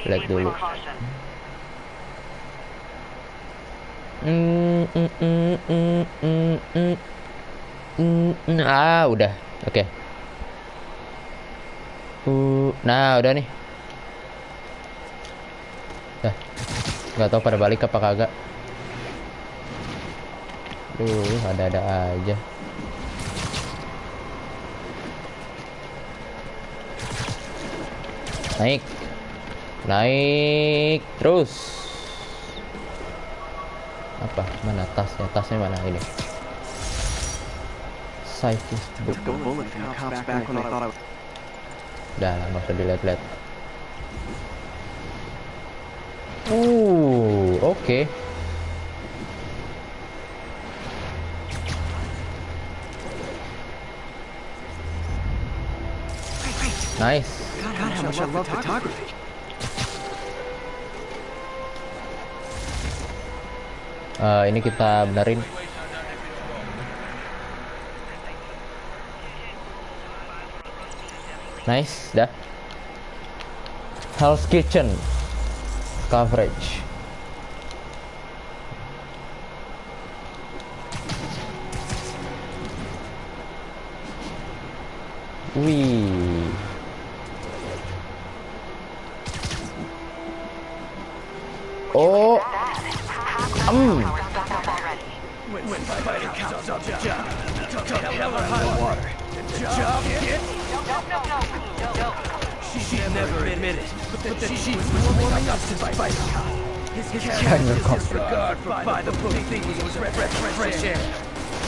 Lihat dulu. Udah. Oke. Nah, udah nih. Dah. Nggak tahu pada balik apa kagak. Ada-ada aja. Naik terus. Apa? Mana tasnya? Tasnya mana ini? Cyclist book. Udah lah, nggak usah dilihat-lihat. Oke. Nice. God, how much I love photography. Ini kita benerin. Nice, dah. Hell's Kitchen coverage. Wih. Oh. When fighting comes up, water. She never admitted that she was warming up to fight. His character's disregard for by the book thinking was fresh air.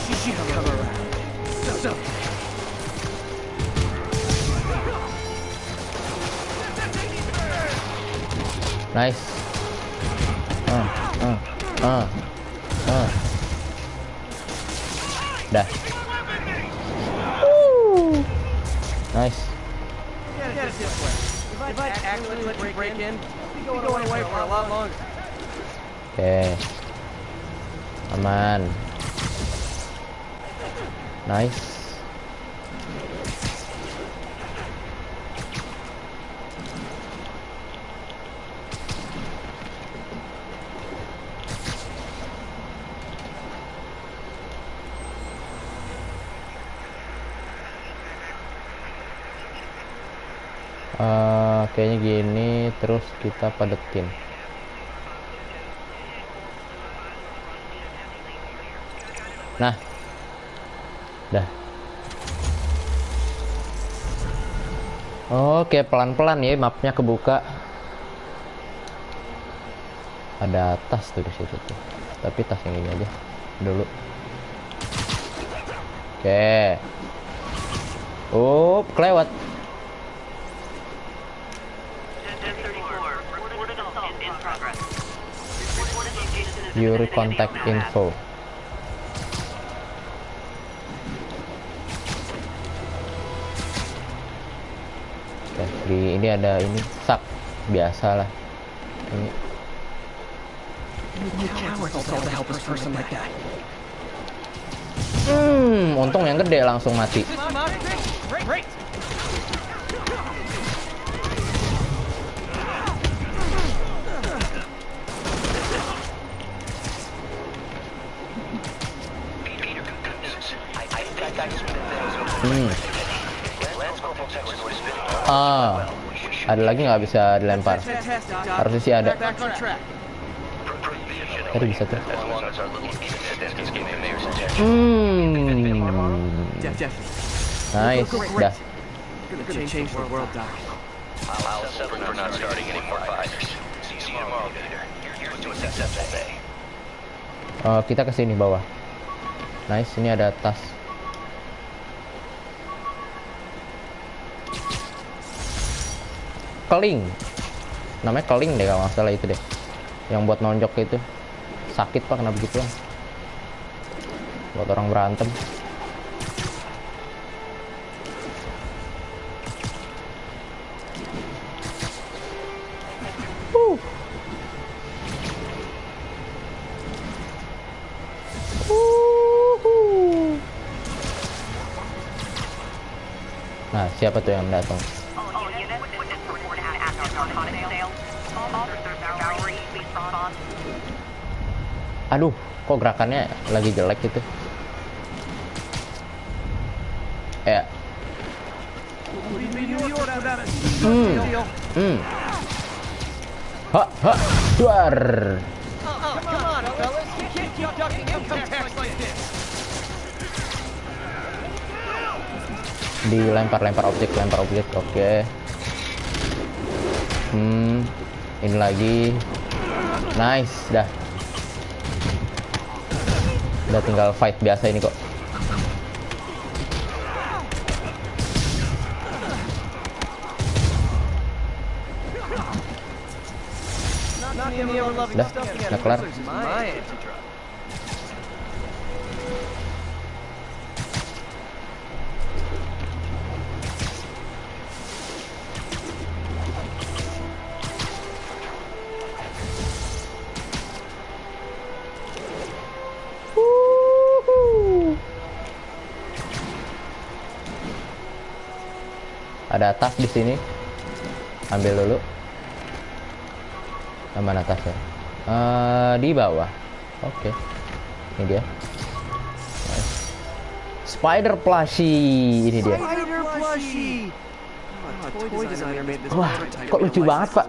She come around. Nice. Dah. Nice. If I actually let you break in, we'll be going away for a lot longer. Oke. Aman. Nice. Kayaknya gini, terus kita padetin. Nah, dah. Oke, pelan-pelan ya mapnya kebuka. Ada tas tuh di situ tuh. Tapi tas yang ini aja dulu. Oke. Kelewat. Your contact info. Oke, di ini ada ini sak biasa lah. Ini. Untung yang gede langsung mati. Ada lagi nggak bisa dilempar? Harusnya sih ada. Tadi bisa tuh. Nice, dah. Kita ke sini bawah. Nice, ini ada tas. Keling, namanya keling deh kalau nggak salah itu deh, yang buat nonjok itu. Sakit pak kena begituan, buat orang berantem. Nah, siapa tuh yang datang? Aduh, kok gerakannya lagi jelek gitu. Ya. Ha, ha, duar. Dilempar-lempar objek, oke. Ini lagi. Nice, dah. Udah tinggal fight biasa ini kok. Udah kelar. Ada tas di sini. Ambil dulu. Mana tasnya? Di bawah. Oke. Ini dia. Nice. Spider plushie. Ini dia. Wah, kok lucu banget, Pak.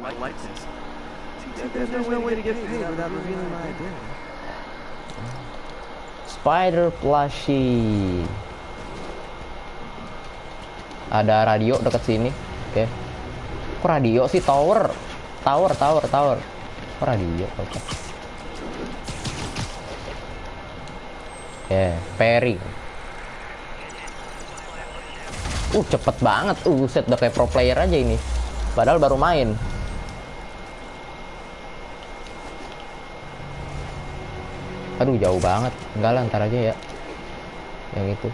Spider plushie. Ada radio dekat sini. Oke. Kok radio sih? Tower. Kok radio? Oke. Perry. Cepet banget. Set, udah kayak pro player aja ini. Padahal baru main. Aduh, jauh banget. Enggak lah, ntar aja ya. Yang itu.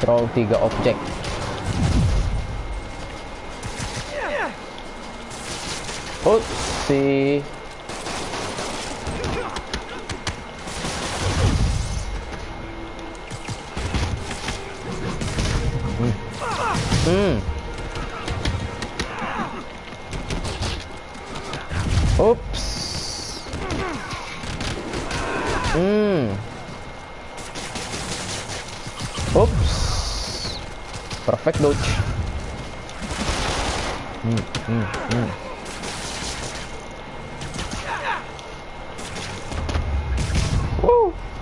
Throw 3 objek. Oopsie. Oops. Oops. Perfect dodge.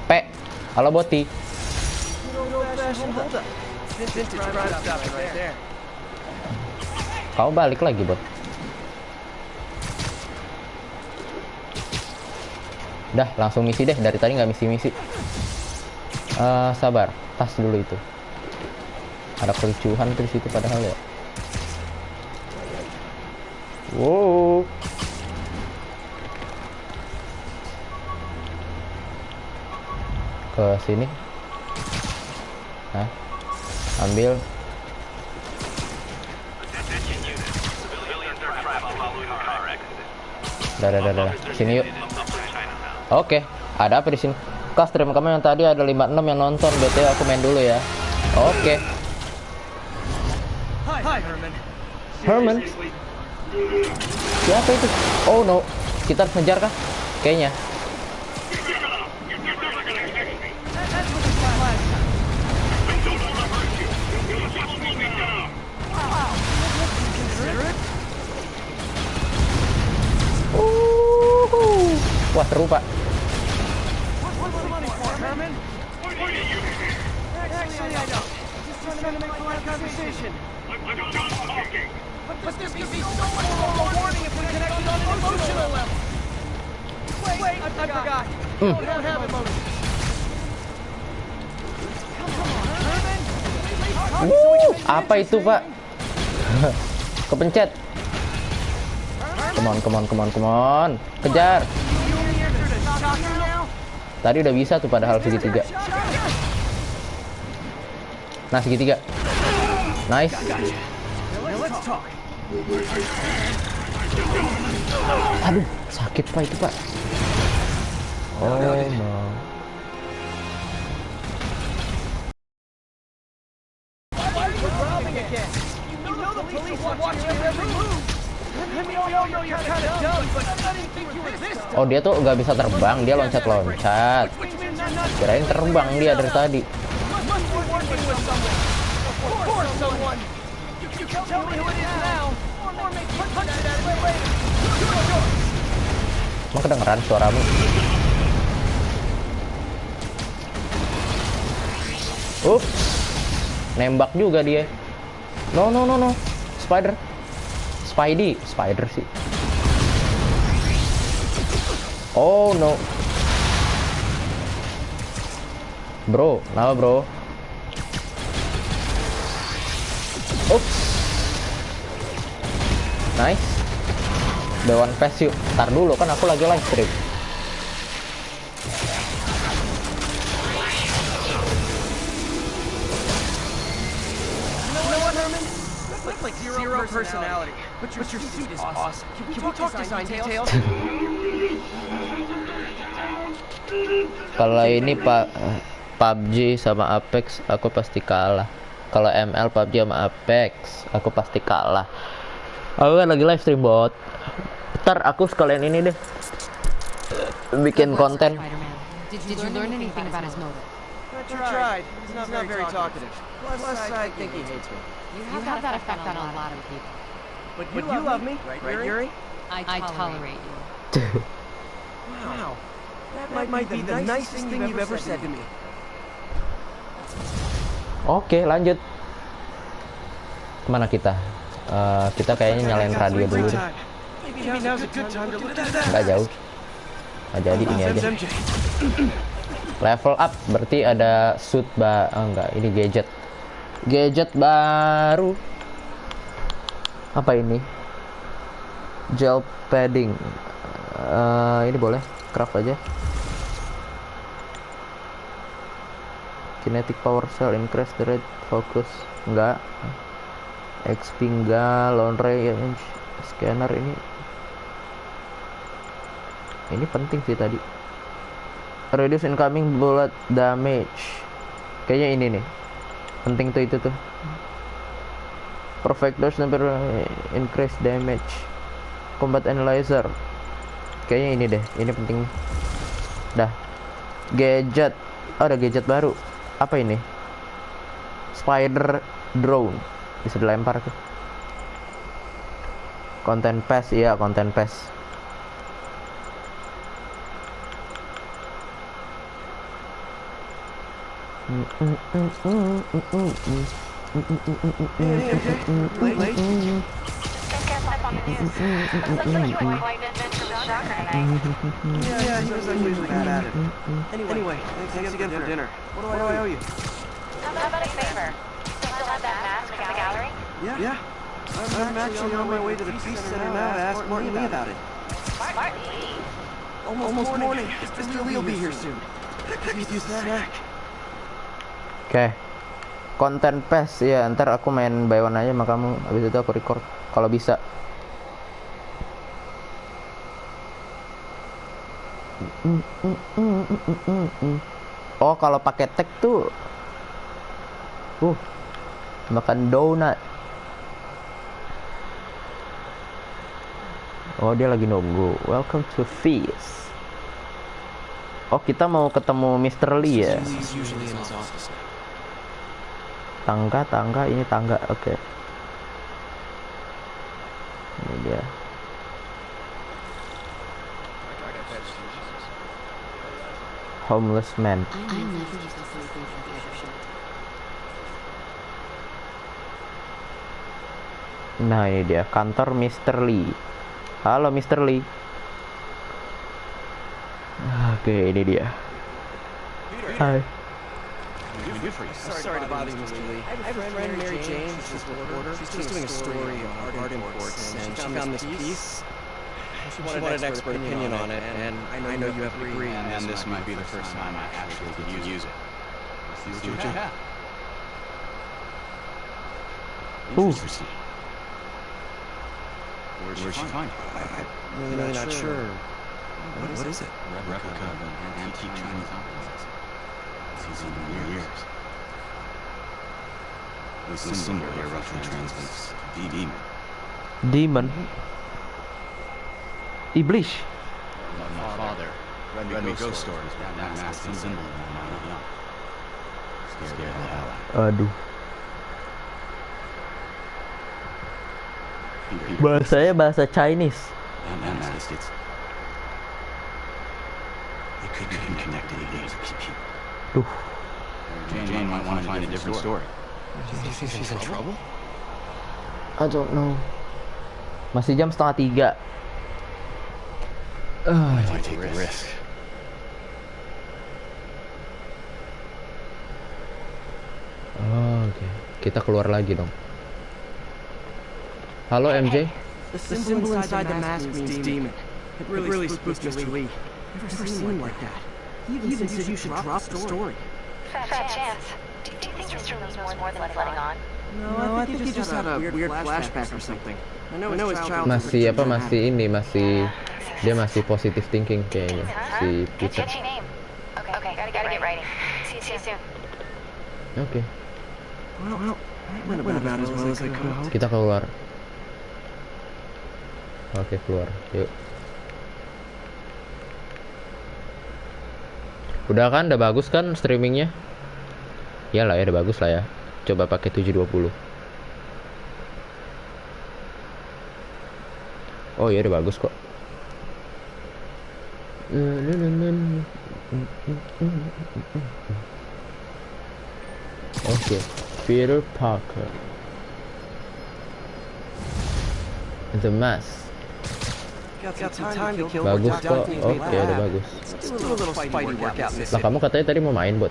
P. Halo Boti. Kau balik lagi, Bot. Dah, langsung misi deh. Dari tadi nggak misi-misi. Sabar, tas dulu itu. Ada kericuhan tuh di situ padahal ya. Wow. Ke sini. Nah, ambil. Dah. Sini yuk. Oke, ada apa di sini? Kas, terima kasih yang tadi ada 56 yang nonton. BTW aku main dulu ya. Oke. Herman. Siapa itu? Oh no, kita harus ngejar kah? Kayaknya. Wah, seru, Pak. Apa itu, Pak? Kepencet. Come on. Kejar. Tadi udah bisa tuh padahal segitiga. Nah, segitiga. Nice. Aduh, sakit pak itu pak. Oh no. Oh dia tuh nggak bisa terbang, dia loncat-loncat. Kirain terbang dia dari tadi. Emang kedengeran suaramu? Nembak juga dia. No. Spider sih. Oh no. Bro, kenapa bro? Oops. Nice. Dewan Pass yuk. Ntar dulu kan aku lagi live stream. Like zero personality. But your suit is awesome. Can we talk design details? Kalau ini Pak PUBG sama Apex aku pasti kalah. Kalau ML PUBG sama Apex aku pasti kalah. Aku kan lagi live stream bot. Ntar aku sekalian ini deh bikin konten. Did you learn anything about his motive? I tried. He's not very talkative. Plus, I think he hates me. You have that effect on a lot of people. But you love me, right, Yuri? I tolerate you. Wow. That might be the nicest thing you've ever said to me. Oke, lanjut. Kemana kita? Kita kayaknya nyalain radio dulu deh. Nggak jauh. Nggak jadi, ini aja. Level up, berarti ada suit enggak, ini gadget baru. Apa ini? Gel padding. Ini boleh craft aja. Kinetic power cell increase the rate focus. Enggak. XP enggak. Long range scanner ini penting sih tadi. Reduce incoming bullet damage. Kayaknya ini nih. Penting tuh itu tuh. Perfect dose number increase damage. Combat analyzer. Kayaknya ini deh. Ini penting. Dah. Gadget. Oh, ada gadget baru. Apa ini? Spider drone. Bisa dilempar tuh. Content pass, iya content pass. Yeah, he was unusually bad at it. Anyway, thanks again for dinner. What do I owe you? How about a favor? Still have that mask from the gallery? Yeah. I'm actually on my way to the Peace Center now to ask Martin Lee about it. Martin Lee? Almost morning. Mr. Lee will be here soon. He's a snack. Oke. Konten pass ya, ntar aku main by one aja sama kamu. Habis itu aku record kalau bisa. Oh, kalau pakai tag tuh makan donat. Oh, dia lagi nunggu. Welcome to Feast. Oh, kita mau ketemu Mr. Lee ya. Tangga, ini tangga. Oke. Ini dia. Homeless man. Nah, ini dia kantor Mr. Lee. Halo Mr. Lee. Oke, ini dia. Hai. Sorry to bother you, Mr. Lee. I have a friend, Mary Jane. She's a reporter. She's doing a story on art imports, and she found this piece. She wanted an expert opinion on it, and I know you have a degree, and this might be the first time I actually could use it. See what you have. Where'd she find it? I'm really not sure. What is it? Replica of an antique Chinese object. It's in years. The symbol here roughly translates demon. Demon. Iblis. My father read me ghost stories about that mask and symbol when I was young. Scared the hell out of Aduh. me. Bahasanya bahasa Chinese. That mask, it could be connected to these people. Duh. Jane might want to find a different story. Do you think she's in trouble? I don't know. Masih jam 2:30. Might take the risk. Oke. Kita keluar lagi dong. Halo MJ. The symbol inside the mask means demon. It really spooked Mr. Lee. Never seen like that. He even said you should drop the story. Fat chance. Do you think Mr. Lee knows more than what's letting on? No, I think he just had a weird flashback or something. I know his child. Masih apa? Dia masih positive thinking kayaknya si Peter. Catchy name. Okay, gotta get writing. See you soon. Oke. Well, that went about as well as I could hope. Kita keluar. Oke, keluar. Yuk. Udah kan? Udah bagus kan streamingnya? Iyalah ya, udah bagus lah ya. Coba pakai 720. Oh iya, udah bagus kok. Oke, Peter Parker. The Mask. Got some time to kill. Bagus kok. Oke, udah bagus. Let's do a little fighting workout in this. Lah, kamu katanya tadi mau main, Bot.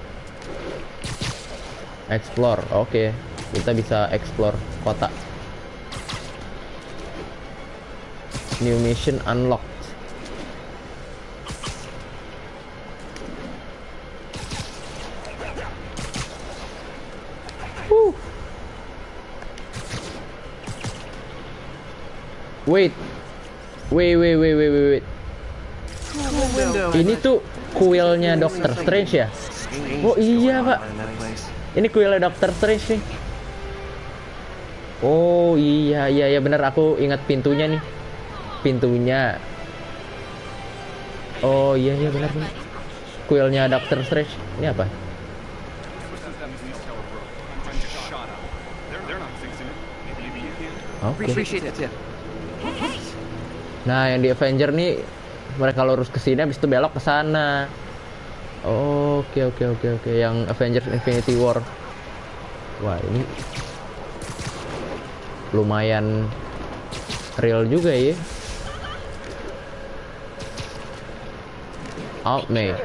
Explore. Oke. Kita bisa explore kota. New mission unlocked. Wait. Ini tuh kuilnya Doctor Strange ya? Oh iya, Pak. Ini kuilnya Doctor Strange nih. Oh iya bener, aku ingat pintunya nih. Pintunya. Oh iya benar. Kuilnya Doctor Strange. Ini apa? Oke. Nah, yang di Avenger nih mereka lurus ke sini, habis itu belok ke sana. Oke. Yang Avengers Infinity War. Wah, ini lumayan real juga ya. Out May.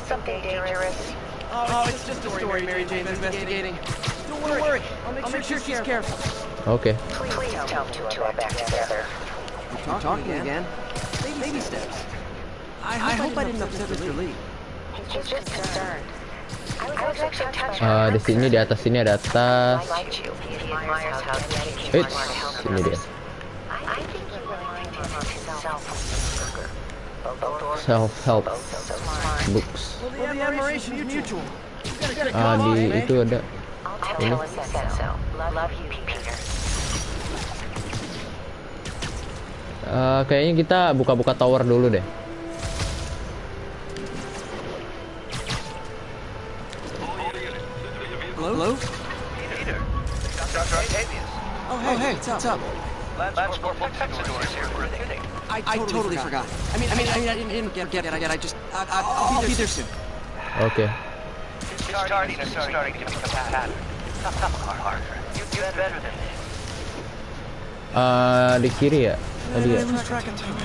Something dangerous. Oh, it's just a story Mary Jane's investigating. Don't worry. I'll make sure she's careful. Oke. Please tell me to go back together. We're talking again. Baby steps. I hope I didn't upset Mr. Lee. He's just concerned. I was actually touched. Di sini, di atas sini ada I tas. liked you. He admires how dedicated you Eits, are to help ini dia. I think you really think of himself. Self-help books. Well, the admiration is mutual. Di itu ada. I'll tell us he said so. Love you, Peter. Kayaknya kita buka-buka tower dulu deh. Hello? Peter, Dr. Octavius. Oh, hey, what's up? Labs for doors here for a thing. I totally forgot. I mean, I didn't get it. I'll be there soon. Oke. Starting to become a pattern. Come on, Parker. You had better than this. Di kiri ya. Tadi ya. I lose track of time.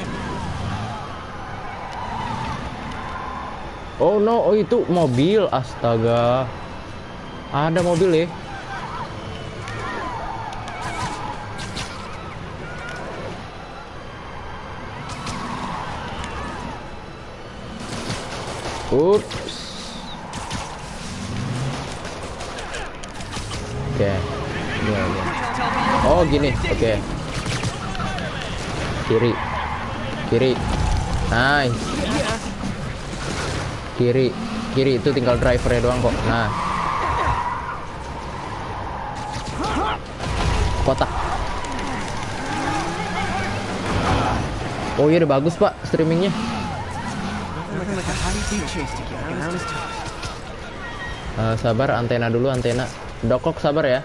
Oh no, itu mobil. Astaga. Ada mobil ya. Ups. Oke. Iya, iya. Oh gini, oke. Kiri, kiri, nice. Kiri, kiri itu tinggal drivernya doang kok. Nah, kotak. Oh iya udah bagus pak streamingnya. Sabar, antena dulu, antena. Dokok sabar ya.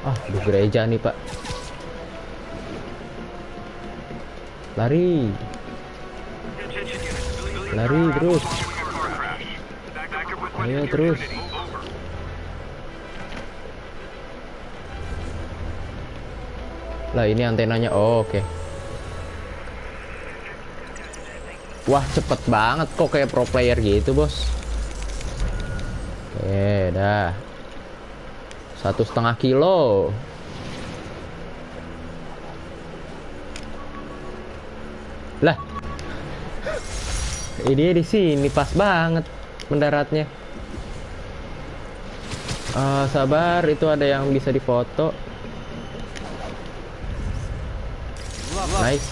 Ah, di gereja nih pak. Lari. Lari terus. Ayo terus. Lah ini antenanya. Oh, oke. Wah cepet banget kok kayak pro player gitu bos. Oke dah. 1,5 kilo. Lah. Ini di sini pas banget mendaratnya. Sabar, itu ada yang bisa difoto. Nice.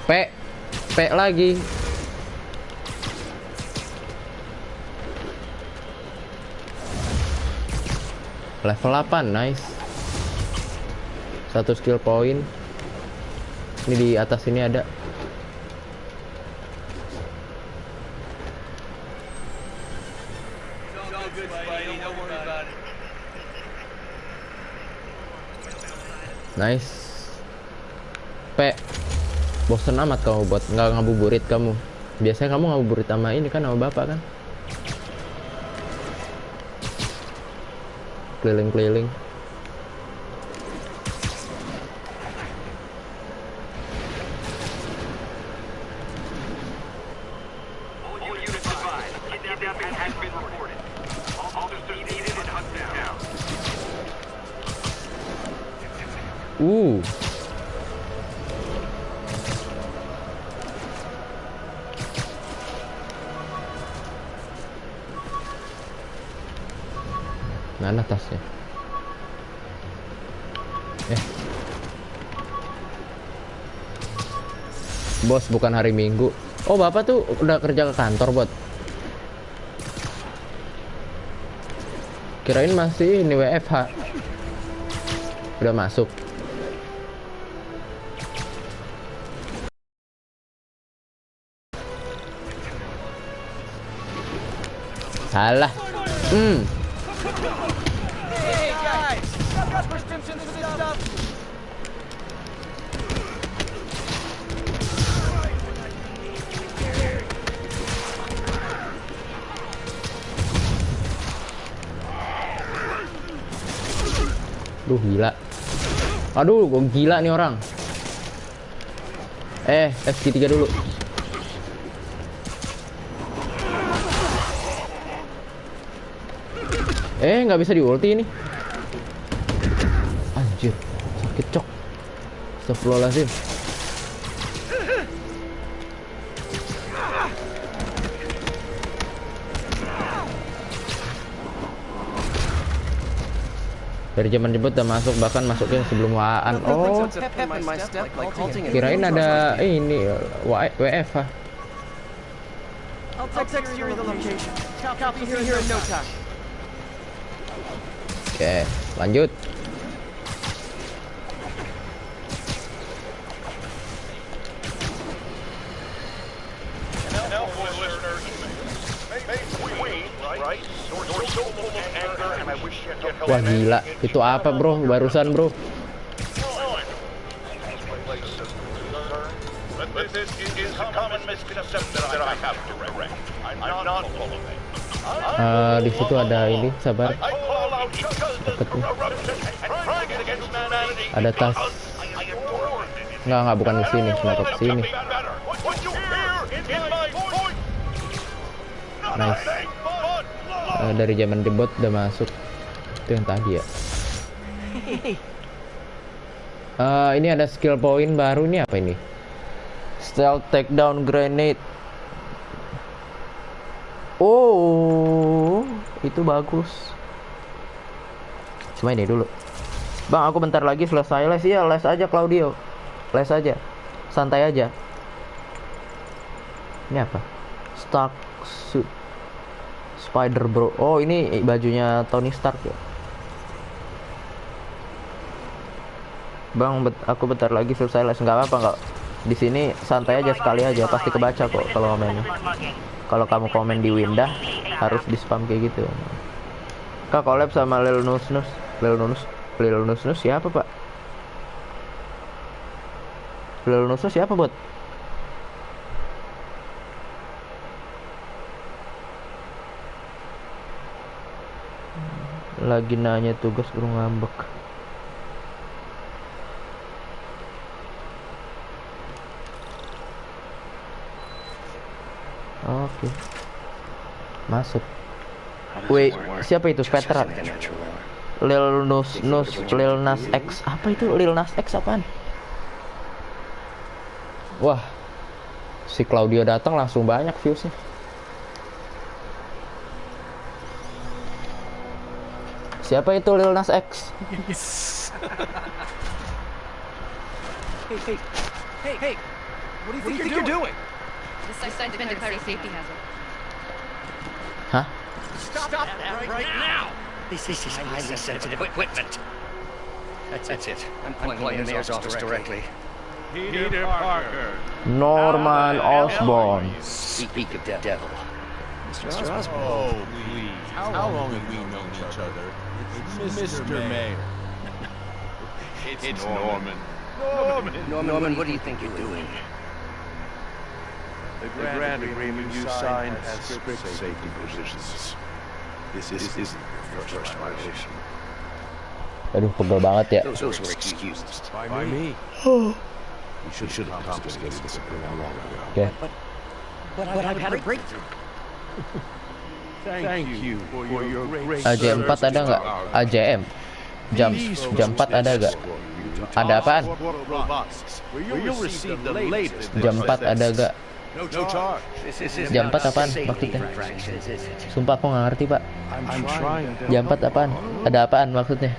P lagi. Level 8, nice. 1 skill point. Ini di atas ini ada. Nice. P. Bosen amat kamu buat nggak ngabuburit kamu. Biasanya kamu ngabuburit sama ini kan sama bapak kan. Keliling-keliling. Mana tasnya? Bos, bukan hari Minggu. Oh, bapak tuh udah kerja ke kantor, bot. Kirain masih ini WFH. Udah masuk. Salah. Hey guys, got prescriptions for this stuff? Duh, gila. Aduh, gue gila nih orang. FG3 dulu. Nggak bisa di ulti ini. Anjir, sakit cok. Astagfirullahaladzim. Dari zaman jebut udah masuk, bahkan masuknya sebelum waan. Oh, kirain ada ini WF. I'll text you the location. Copy here in no time. Oke, lanjut. Wah gila, itu apa bro? Barusan bro. Di situ ada ini, sabar. Deketnya. Ada tas. Enggak, bukan di sini, kenapa ke sini? Nice. dari zaman debut udah masuk. Itu yang tadi ya. Ini ada skill point baru, ini apa ini? Stealth takedown grenade. Oh, itu bagus. Cuma ini dulu. Bang, aku bentar lagi selesai les. Iya, les aja Claudio. Les aja. Santai aja. Ini apa? Stark suit. Spider bro. Oh, ini bajunya Tony Stark ya. Bang, aku bentar lagi selesai les. Nggak apa-apa, nggak. Di sini santai aja, sekali aja. Pasti kebaca kok kalau komennya. Kalau kamu komen di Windah harus di spam kayak gitu. Kak collab sama Lil Nus Nus. Lil Nus Nus siapa, Pak? Lil Nus Nus siapa, Bot? Lagi nanya tugas guru ngambek. Oke. Masuk. Wait, siapa itu? Veteran. Lil Nas X. Apa itu Lil Nas X apaan? Wah. Si Claudio datang langsung banyak viewsnya. Siapa itu Lil Nas X? Hey! What do you think you're doing? This site's been declared a safety hazard. Hah? Stop that right now! This is highly sensitive equipment. That's it. I'm pulling the mayor's office directly. Peter Parker. Norman Osborn. Speak of the devil. Mr. Osborn. Oh, please. How long have we known each other? It's Mr. Mayor. It's Norman. Norman, what do you think you're doing? The grant agreement you signed has strict safety provisions. This isn't your first violation. Aduh, pegel banget ya. Those were excused. By me. You should have confiscated this agreement long ago. Oke. But I've had a breakthrough. Thank you for your great AJ4 ada nggak? AJM. Jam 4 ada nggak? Ada apaan? You'll receive the latest. Jam 4 ada nggak? No charge. Jam 4 apaan maksudnya? Sumpah aku nggak ngerti, Pak. I'm trying to Jam 4 apaan? Ada apaan maksudnya?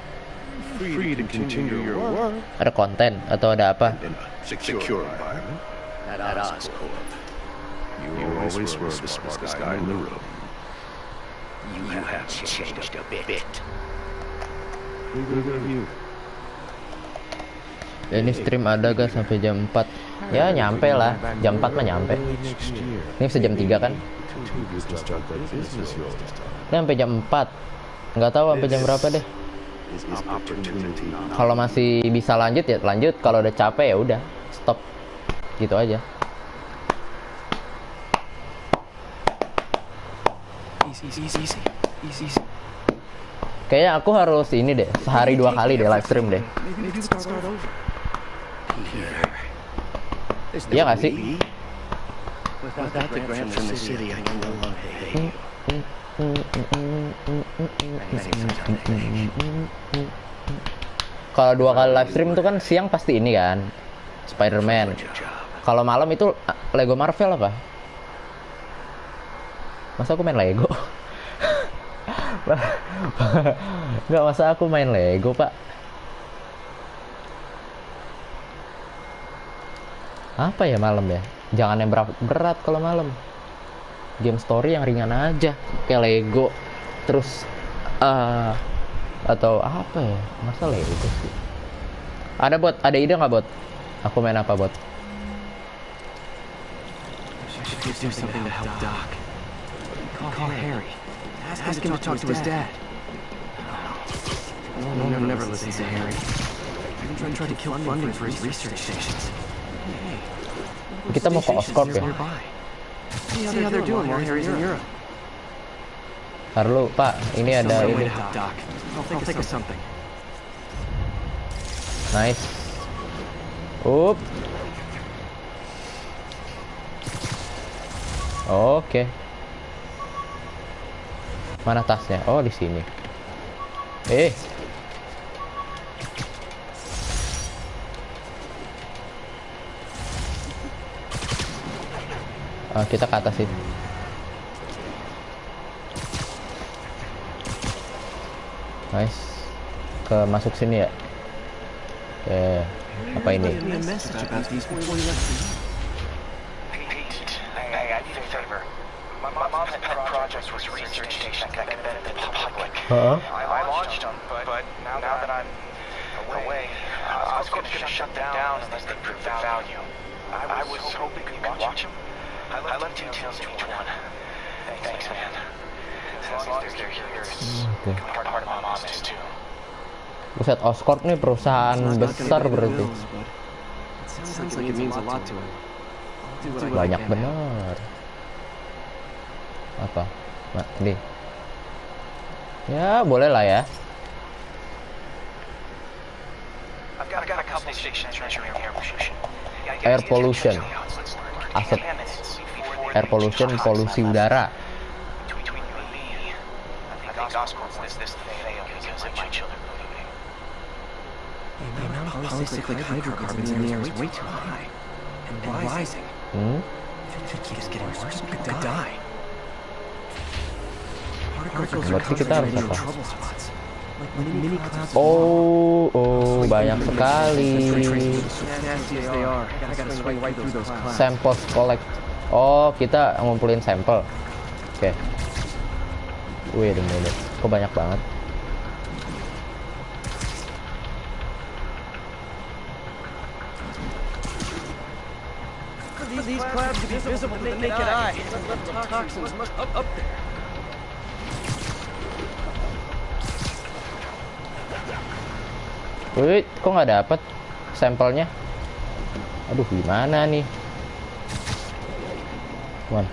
free to continue your work Ada konten atau ada apa? in a secure environment. At Oscorp. You always were the smartest guy in the room. You have changed a bit. Neither of you. Ini stream ada gak sampai jam 4? Ya nyampe lah, jam 4 mah nyampe. Next year, Ini bisa jam 3 kan? you can start that business you're Ini sampai jam 4. Nggak tahu sampai jam berapa deh. is opportunity. Kalau masih bisa lanjut ya lanjut, kalau udah capek ya udah stop. Gitu aja. Easy. Kayaknya aku harus ini deh, sehari 2 kali deh live stream deh. Maybe start over. Iya nggak sih? Without the grant from the city, I can no longer pay. Kalau 2 kali live stream itu kan siang pasti ini kan Spider-Man. Kalau malam itu Lego Marvel apa? Masa aku main Lego? Nggak, masa aku main Lego, Pak? Apa ya malam ya? Jangan yang berat kalau malam. Game story yang ringan aja, kayak Lego. Terus atau apa ya? Masa Lego sih? Ada bot, ada ide nggak bot? Aku main apa bot? Do something to help Doc. Call Harry. Ask him to talk to his dad. No, never listen to Harry. Even tried to kill funding for his research stations. Kita mau ke Oscorp ya? See how they're doing while Harry's in Europe. Ntar lu, Pak, ini ada ini. Doc. I'll think of something. Nice. Up. Oke. Mana tasnya? Oh, di sini. Kita ke atas ini. Nice. Masuk sini ya. Apa ini? Pete, I need a favor. My mom's pet project was researching that could benefit the public. I launched them, but now that I'm away, Oscorp's gonna shut them down unless they prove their value. I was hoping you could watch them. I left details to each one. Thanks, man. As long as they're here, it's part of my mom is too. Buset, Oscorp nih perusahaan besar berarti. Banyak bener. Apa? Nah, ini. Ya, boleh lah ya. Air pollution. Aset. Air pollution, polusi udara. The amount of polycyclic hydrocarbons in the air is way too high and rising. If it keeps getting worse, we could die. Particles are Berarti kita harus concentrated in apa? trouble spots, like mini clouds. Oh, banyak sekali. Nasty as they are, I gotta swing right through those clouds. Samples collect. Oh, kita ngumpulin sampel. Oke. Wait a minute. Kok banyak banget? These clouds to be visible with the naked eye. Toxins up there. Wait, kok nggak dapet sampelnya? Aduh, gimana nih? One.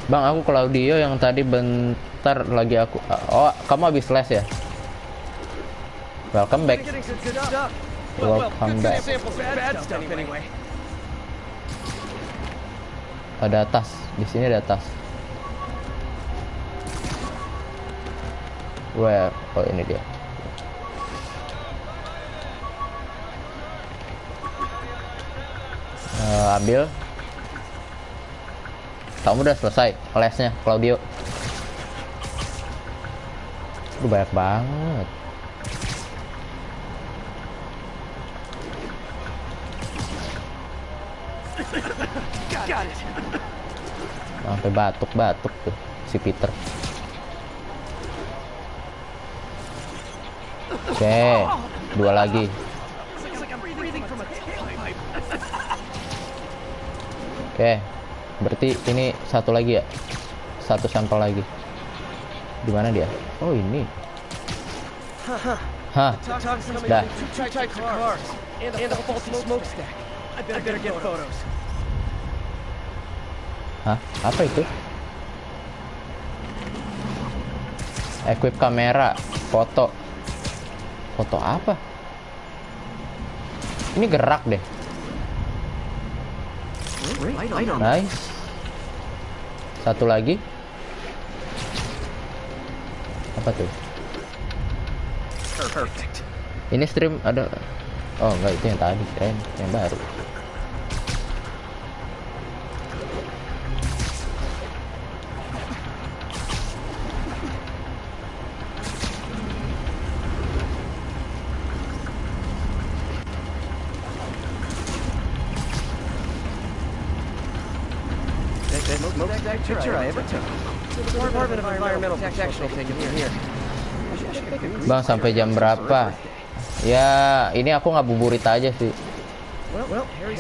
Bang, aku Claudio yang tadi bentar lagi aku. Oh, kamu habis les ya? Welcome back. Welcome back. Ada tas. Di sini ada tas. Where? Oh, ini dia. Ambil. Kamu udah selesai lesnya, Claudio? Banyak banget. Sampai batuk-batuk tuh si Peter. Oke, 2 lagi. Oke, berarti ini 1 lagi ya? 1 sampel lagi. Di mana dia? Oh, ini. Hah. Dah. Hah? Apa itu? Equip kamera, foto. Foto apa? Ini gerak deh. Nice. 1 lagi. Apa tuh? Ini stream ada. Oh, enggak, itu yang tadi, keren, yang baru. Bang, sampai jam berapa? Ya, ini aku ngabuburit aja sih.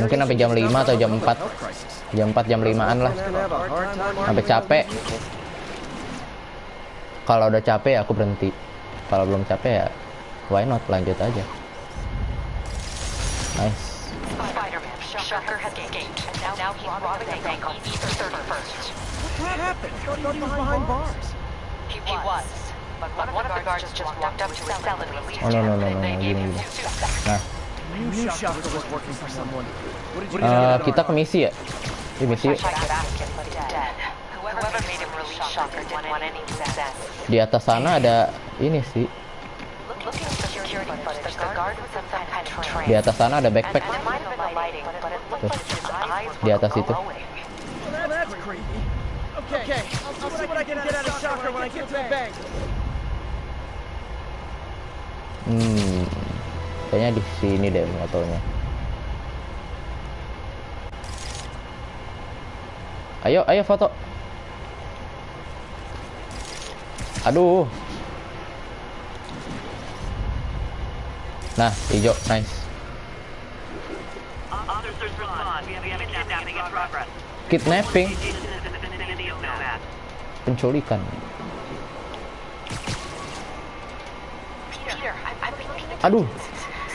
Mungkin sampai jam 5 atau jam 4. Jam 4, jam 5-an lah. Sampai capek. Kalau udah capek ya aku berhenti. Kalau belum capek ya why not, lanjut aja. Nice. Shocker has escaped. Now he's robbing a bank on East 31st. What happened? I thought he was behind bars. He was. But one of the guards just walked up to his cell and released Oh, no, him. no, no, no, They gave him gini. 2 seconds. Nah, knew Shocker was working for someone. What did you Kita ke misi ya? Di misi yuk. Whoever made him release Shocker didn't want any success. Di atas sana ada ini sih. Looking at the security footage, the guard was in some kind of trance. Di atas sana ada backpack. And it might have been the lighting, but it looked like his eyes Di atas were itu. glowing. That's creepy. Okay, I'll see what I can get out of Shocker when I get to the bank. Kayaknya di sini deh motornya. Ayo foto. Aduh. Nah, hijau, nice. Kidnapping. Penculikan. Peter, I've been looking at Aduh,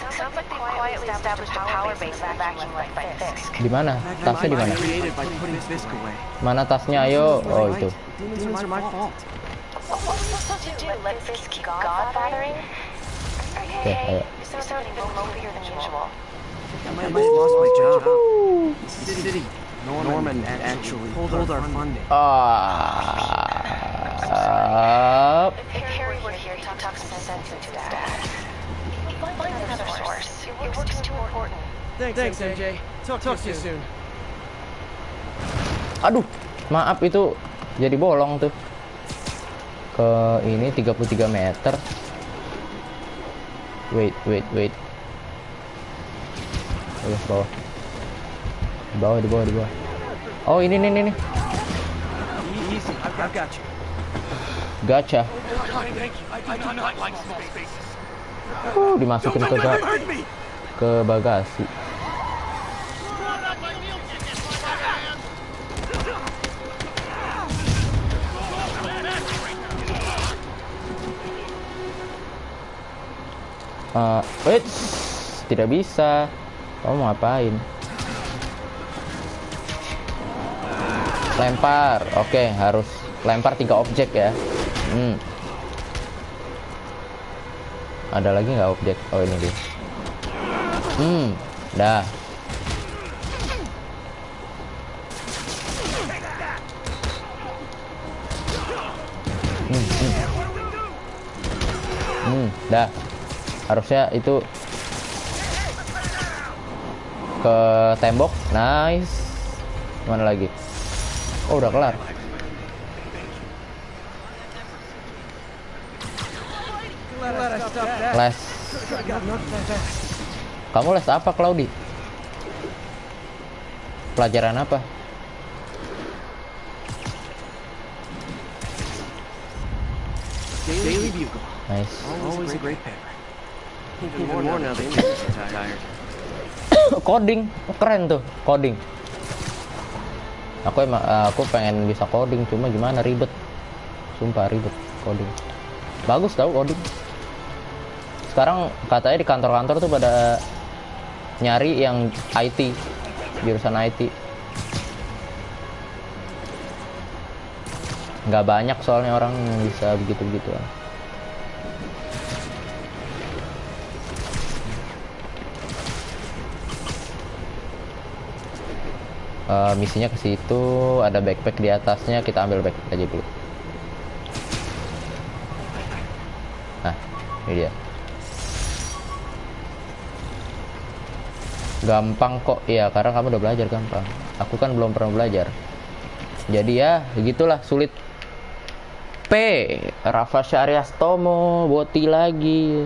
sounds like they quietly established a power base in the vacuum left by Fisk. di mana? Tasnya di mana? Created by putting Fisk away. Mana tasnya? Ayo. Oh, itu. Demons are my fault. What were we supposed to do? Let Fisk keep godfathering? Oke, ayo. You sound even lonelier than usual. I might have lost my job. City. Norman actually pulled our funding. If Harry were here, he'd talk some sense into that. Find another source. Your work is too important. Thanks, MJ. Talk to you soon. Aduh, maaf itu jadi bolong tuh. Ke ini 33 meter. Wait. Ayo, bawah. Di bawah. Oh, ini. Easy, I've got you. Gacha. Thank you. I do not like small spaces. Dimasukin ke bagasi. Wait, tidak bisa. Kamu mau ngapain? Lempar. Oke, harus lempar 3 objek ya. Ada lagi nggak objek? Oh, ini dia. Dah. Dah. Harusnya itu ke tembok. Nice. Mana lagi? Oh, udah kelar. Les. Kamu les apa, Claudi? Pelajaran apa? Daily Bugle. Nice. Always a great paper. Even more now that you're tired. Coding, keren tuh coding. Aku pengen bisa coding, cuma gimana, ribet. Sumpah ribet coding. Bagus tau coding. Sekarang katanya di kantor-kantor tuh pada nyari yang IT, jurusan IT. Nggak banyak soalnya orang yang bisa begitu-begituan. Misinya ke situ, ada backpack di atasnya, kita ambil backpack aja dulu. Nah, ini dia. Gampang kok, iya karena kamu udah belajar gampang. Aku kan belum pernah belajar. Jadi ya, begitulah sulit. P, Rafa Syariastomo, Boti lagi.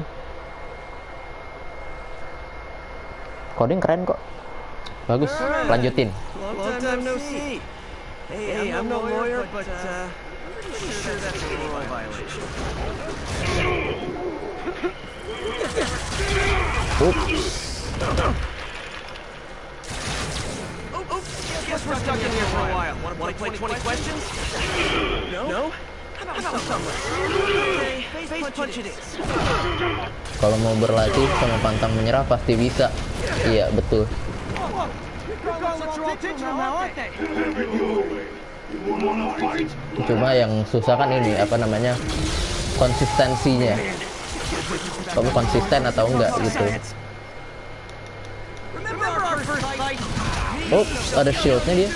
Coding keren kok. Bagus, lanjutin. Long time no see. Hey, I'm no lawyer, but pretty sure that's a law violation. Oops. Guess we're stuck in here for a while. Want to play 20 questions? No? How about something? Okay, face punch it is. Kalau mau berlatih sama pantang menyerah pasti bisa. Iya, betul. Cuma yang susah kan ini, apa namanya, konsistensinya. Kamu konsisten atau enggak gitu. Ups, ada shieldnya dia.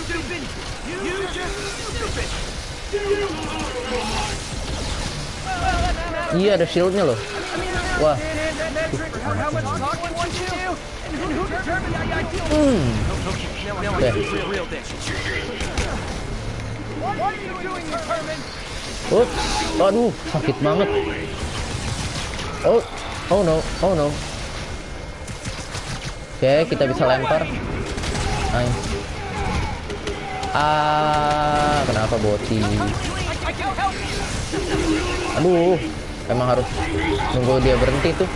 Iya, ada shieldnya loh. Wah. Ups, aduh, sakit banget. Oh no. Oke, kita bisa lempar. Nice. Kenapa boti? Aduh, emang harus nunggu dia berhenti tuh.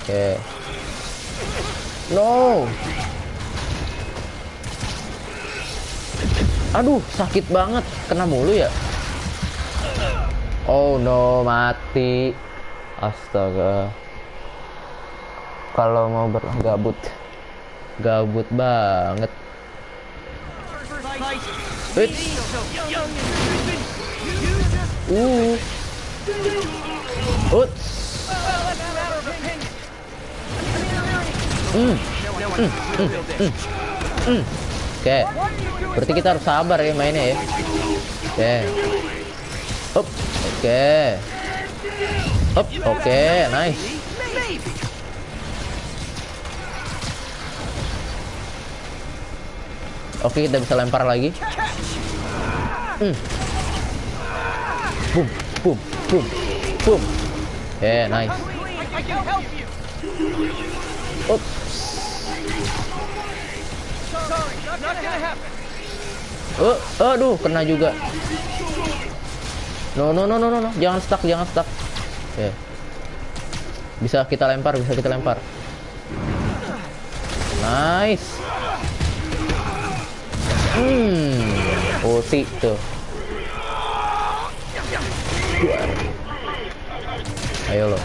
Oke. No. Aduh, sakit banget. Kena mulu ya. Oh no, mati. Astaga. Kalau mau gabut banget. Oke, berarti kita harus sabar ya mainnya ya. Oke, nice. Oke, kita bisa lempar lagi. Boom. Nice. Aduh, kena juga. No. Jangan stuck. Bisa kita lempar. Nice. Ulti tuh. Ayo lo.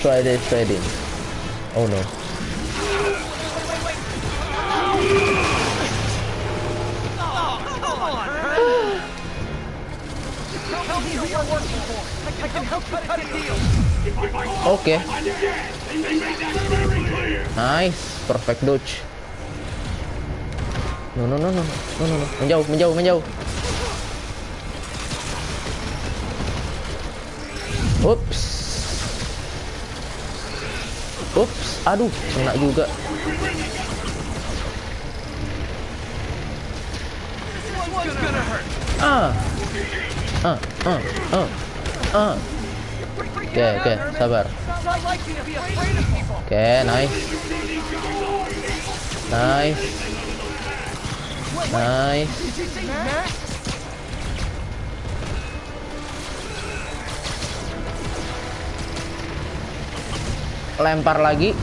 Try day trading. Oh no. Oke. Nice, perfect dodge. No. Menjauh. Ups. Aduh, kena juga. Oke, sabar. Oke, nice. Lempar lagi.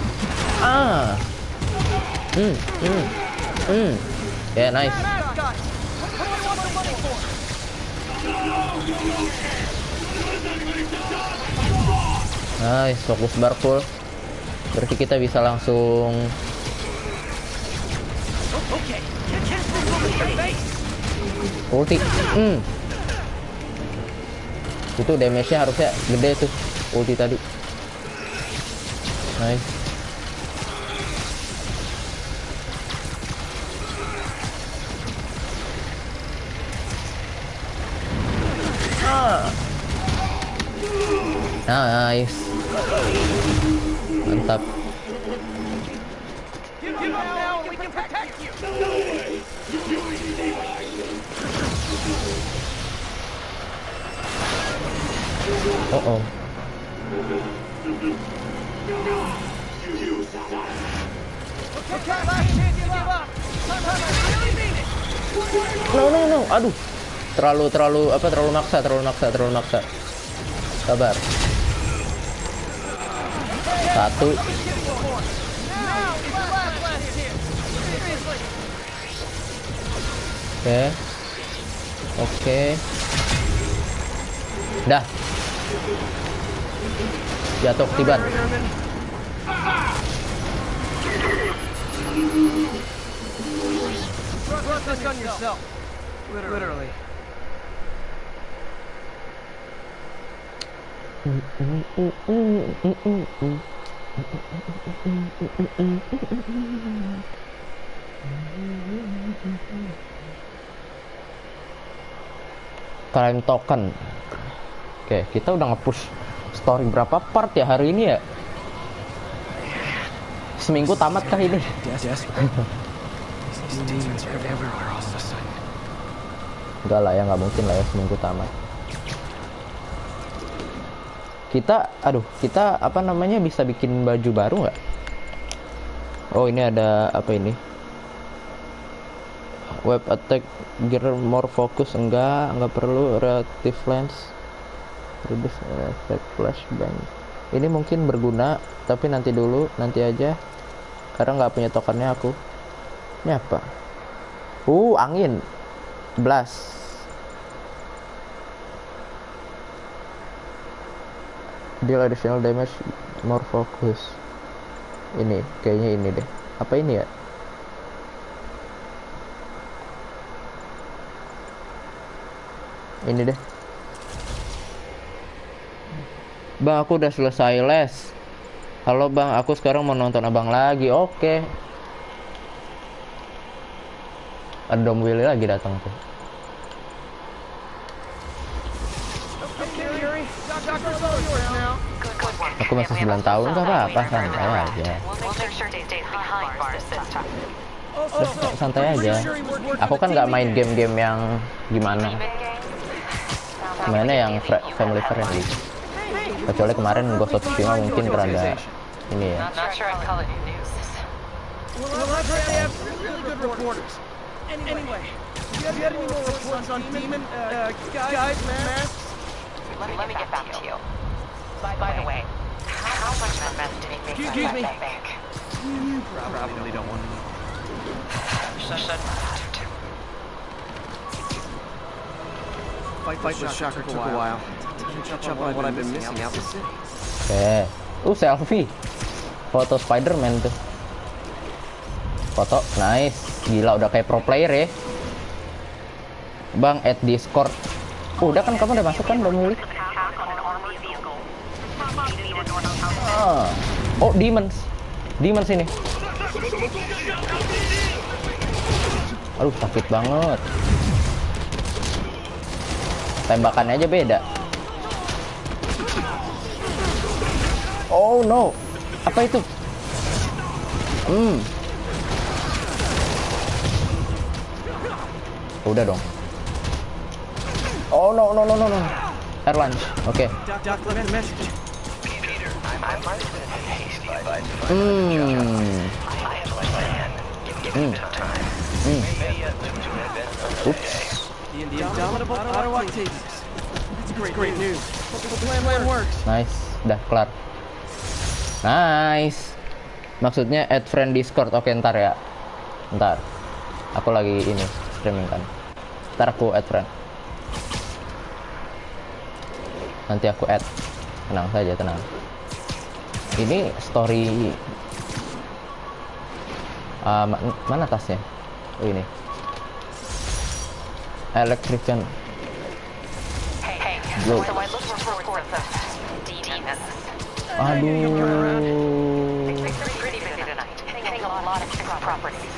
Oke, nice. Nice, fokus bar full. Berarti kita bisa langsung ulti. Itu damage-nya harusnya gede tuh ulti tadi. Nice. Nice. Mantap. Oh. No. Aduh. Terlalu maksa. Sabar. 1. Oke. Dah. Jatuh ketiban. this on yourself. Literally. Crime token. Oke, kita udah nge-push story berapa part ya hari ini ya? Seminggu tamat kah ini? These demons are everywhere all of a sudden. Enggak lah ya, nggak mungkin lah ya seminggu tamat. Kita apa namanya bisa bikin baju baru nggak? Oh ini ada apa ini? Web attack gear more focus, enggak perlu. Reactive lens, reduce effect flashbang. Ini mungkin berguna, tapi nanti aja. Karena nggak punya tokennya aku. Ini apa? Angin, blast. Deal additional damage, more focus. Ini kayaknya ini deh. Apa ini ya? Ini deh. Bang, aku udah selesai les. Halo bang, aku sekarang mau nonton abang lagi. Oke. Ada Dom Willy lagi datang tuh. Aku masih 9 tahun, gak apa-apa, santai aja. Santai aja. Aku kan nggak main game-game yang gimana. Mainnya yang family friendly. Kecuali kemarin Ghost of Tsushima mungkin rada ini ya. Anyway, you have any more reports on demon guys, man? Let me get back to you. By the way, how much meth did he make Excuse me. that bank? You probably don't want to know. Fight with Shocker took a while. Catch up on what I've been missing out in the city. Oke. Selfie. Foto Spider-Man tuh. Foto, nice. Gila, udah kayak pro player ya. Bang, add Discord. Udah kan, kamu udah masuk kan, belum mulai? Oh, Demons ini. Aduh, sakit banget. Tembakannya aja beda. Oh no, apa itu? Udah dong. Oh no. Air lunch. Oke. Doc, left a message. Oops. The indomitable Ottawa Octavius. That's great news. The plan works. Nice, udah kelar. Nice. Maksudnya add friend Discord. Oke, ntar ya. Ntar. Aku lagi ini streaming kan. Ntar aku add friend. Nanti aku add. Tenang saja, tenang. Ini story. Mana tasnya? Oh ini. Electrician. Hey, Go. so I looked for reports of demons. Aduh. It's pretty busy tonight. Hitting a lot of properties.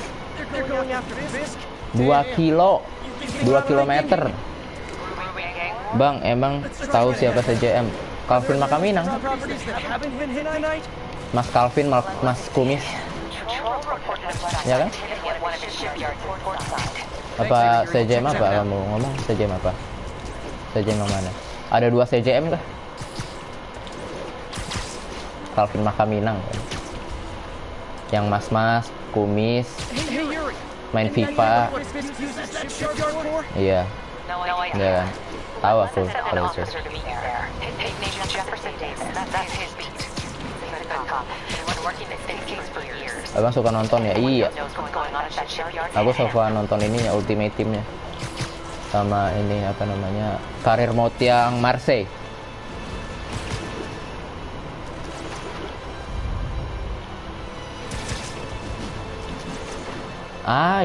They're going after Fisk. 2 kilometer. Bang, emang tahu siapa CJM? Calvin Makaminang. Properties that haven't been hit tonight. Mas Calvin, Mas Kumis. Ya kan? Apa CJM apa kamu ngomong? CJM apa? CJM yang mana? Ada 2 CJM kah? Calvin Makaminang kan? Yang mas-mas, kumis, main FIFA. Iya. Iya kan? Tahu aku kalau itu. Abang suka nonton ya? Iya. Aku suka nonton ininya, Ultimate Teamnya. Sama ini apa namanya? Karir mode yang Marseille.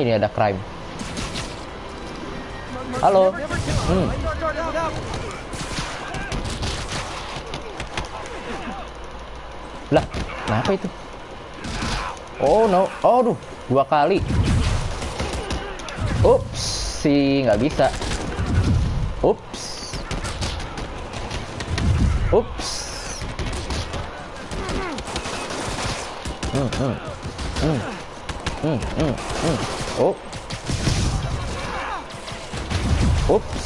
Ini ada crime. Halo. Lah, kenapa itu? Oh no, aduh, 2 kali. Ups, nggak bisa. Ups. Ups. Oh. Ups.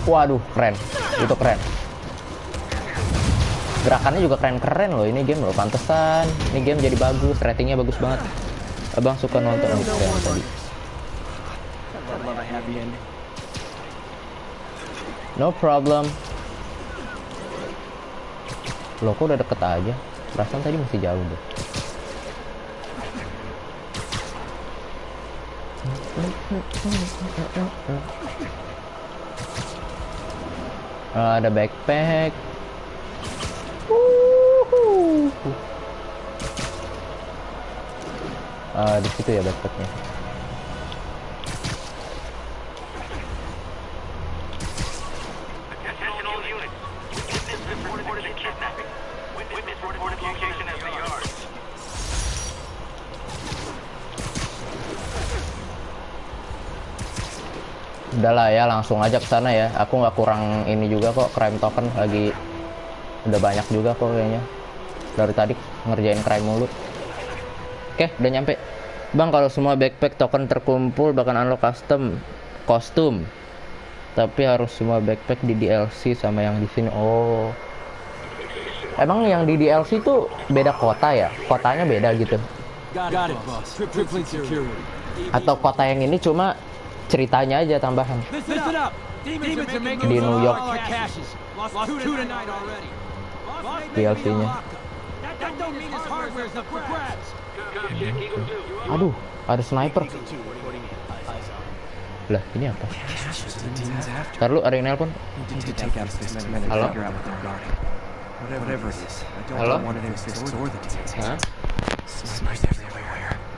Waduh, keren. Itu keren. Gerakannya juga keren-keren loh ini game loh, pantesan. Ini game jadi bagus, ratingnya bagus banget. Abang suka nonton gitu ya tadi. No problem. Loh, kok udah deket aja? Perasaan tadi masih jauh deh. Ada backpack. Di situ ya backpacknya. Udahlah ya, langsung aja ke sana ya. Aku nggak kurang ini juga kok, crime token lagi udah banyak juga kok kayaknya. Dari tadi ngerjain crime mulu. Oke, udah nyampe. Bang, kalau semua backpack token terkumpul bahkan unlock custom kostum. Tapi harus semua backpack di DLC sama yang di sini. Oh. Emang yang di DLC tuh beda kota ya? Kotanya beda gitu. Atau kota yang ini cuma ceritanya aja tambahan. Di New York DLC-nya. Aduh, ada sniper. Lah, ini apa? Ntar lu, ada yang nelpon. Halo? Halo? Hah?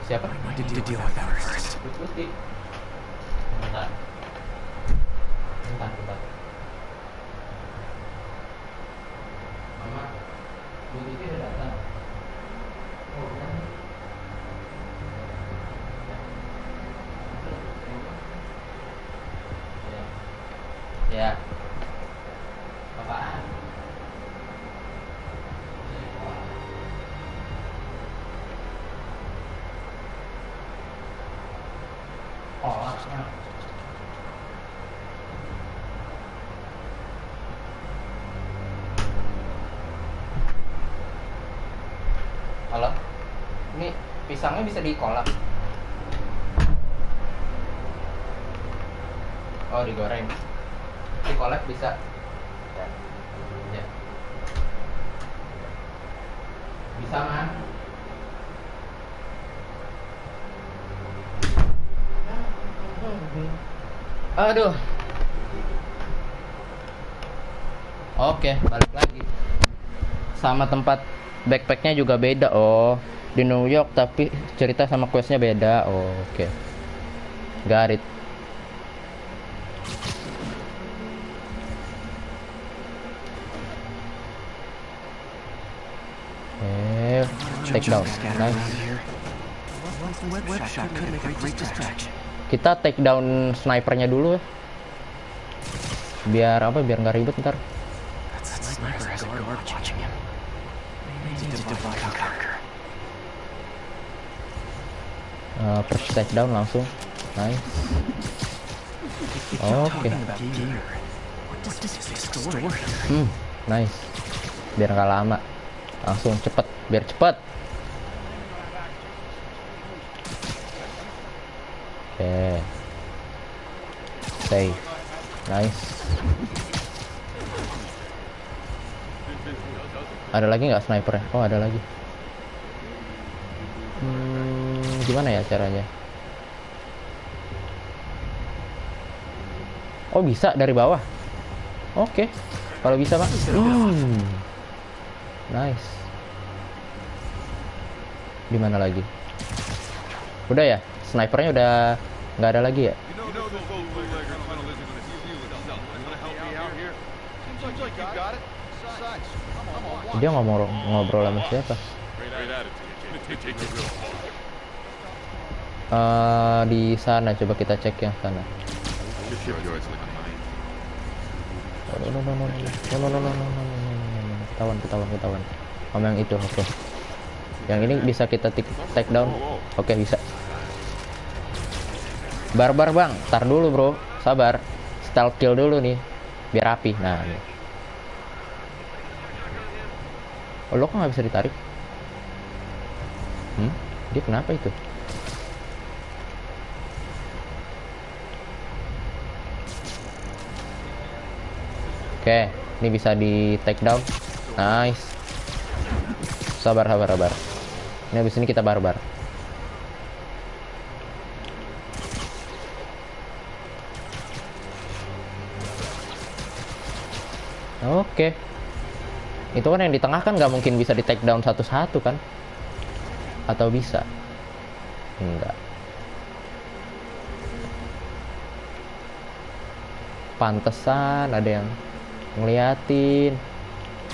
Siapa? Bentar. Mama, Bu Titi udah datang. Oh, udah. Ya. Apaan? Oh, halo? Ini pisangnya bisa dikolak? Oh, digoreng. Dikolak bisa? Ya. Ya. Bisa, Man? Aduh. Oke, balik lagi. Sama tempat backpacknya juga beda. Oh, di New York tapi cerita sama questnya beda. Oh, oke. Got it. Take down. Nice. Kita take down snipernya dulu ya. Biar apa? Biar nggak ribet ntar. First take down langsung. Nice. Oke. Nice. Biar nggak lama. Langsung cepet. Biar cepet. Oke. Save. Nice. Ada lagi nggak sniper ya? Oh, ada lagi. Gimana ya caranya? Oh, bisa dari bawah. Oke. Kalau bisa, Pak. Nice. Di mana lagi? Udah ya? Snipernya udah nggak ada lagi ya? Dia ngobrol sama siapa? Di sana, coba kita cek yang sana. Ketahuan. Sama yang itu, oke. Yang ini bisa kita take down. Oke, bisa. Barbar bang, tar dulu bro, sabar. Stealth kill dulu nih, biar rapi. Nah, ini. Oh, lo kok nggak bisa ditarik? Dia kenapa itu? Oke, ini bisa di take down. Nice. Sabar. Ini habis ini kita barbar. Oke. Itu kan yang di tengah kan nggak mungkin bisa di take down satu-satu kan? Atau bisa? Enggak. Pantesan ada yang ngeliatin.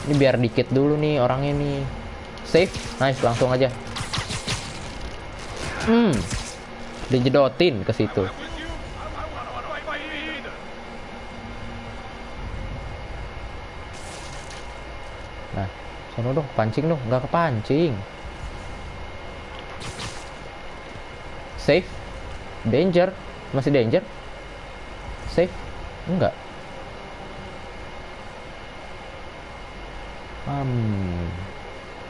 Ini biar dikit dulu nih orangnya nih. Save, nice, langsung aja. Dijedotin ke situ. Nah, sono dong, pancing dong, nggak kepancing. Save, danger, masih danger. Save, enggak.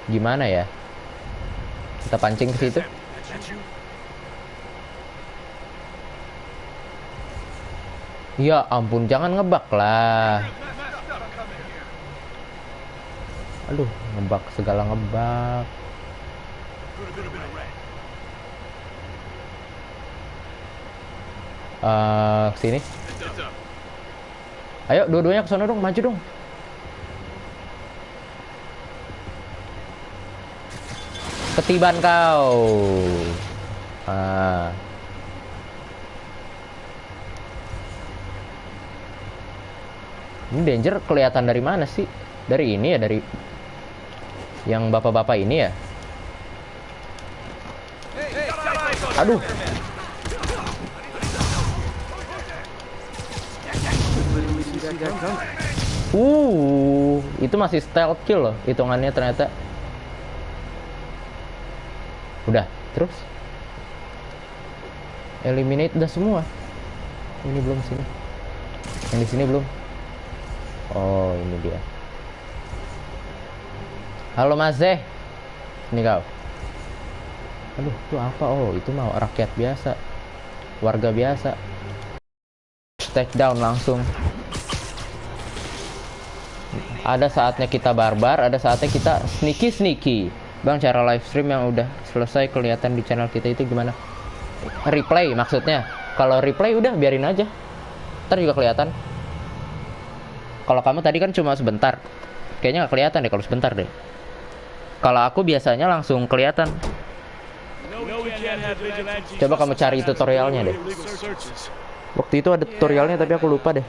Gimana ya? Kita pancing ke situ. Ya ampun, jangan ngebak lah. Aduh, ngebak segala ngebak. Sini. Ayo, dua-duanya ke sana dong, maju dong. Ketiban kau. Ini danger kelihatan dari mana sih? Dari ini ya, dari yang bapak-bapak ini ya. Aduh. Itu masih stealth kill loh hitungannya ternyata. Udah, terus eliminate udah semua. Ini belum sini. Yang di sini belum. Oh, ini dia. Halo Mas Zeh. Ini kau. Aduh, itu apa? Oh, itu mau rakyat biasa. Warga biasa. Take down langsung. Ada saatnya kita barbar, ada saatnya kita sneaky. Bang, cara live stream yang udah selesai kelihatan di channel kita itu gimana? Replay maksudnya. Kalau replay udah biarin aja. Ntar juga kelihatan. Kalau kamu tadi kan cuma sebentar. Kayaknya nggak kelihatan deh kalau sebentar deh. Kalau aku biasanya langsung kelihatan. Coba kamu cari tutorialnya deh. Waktu itu ada tutorialnya tapi aku lupa deh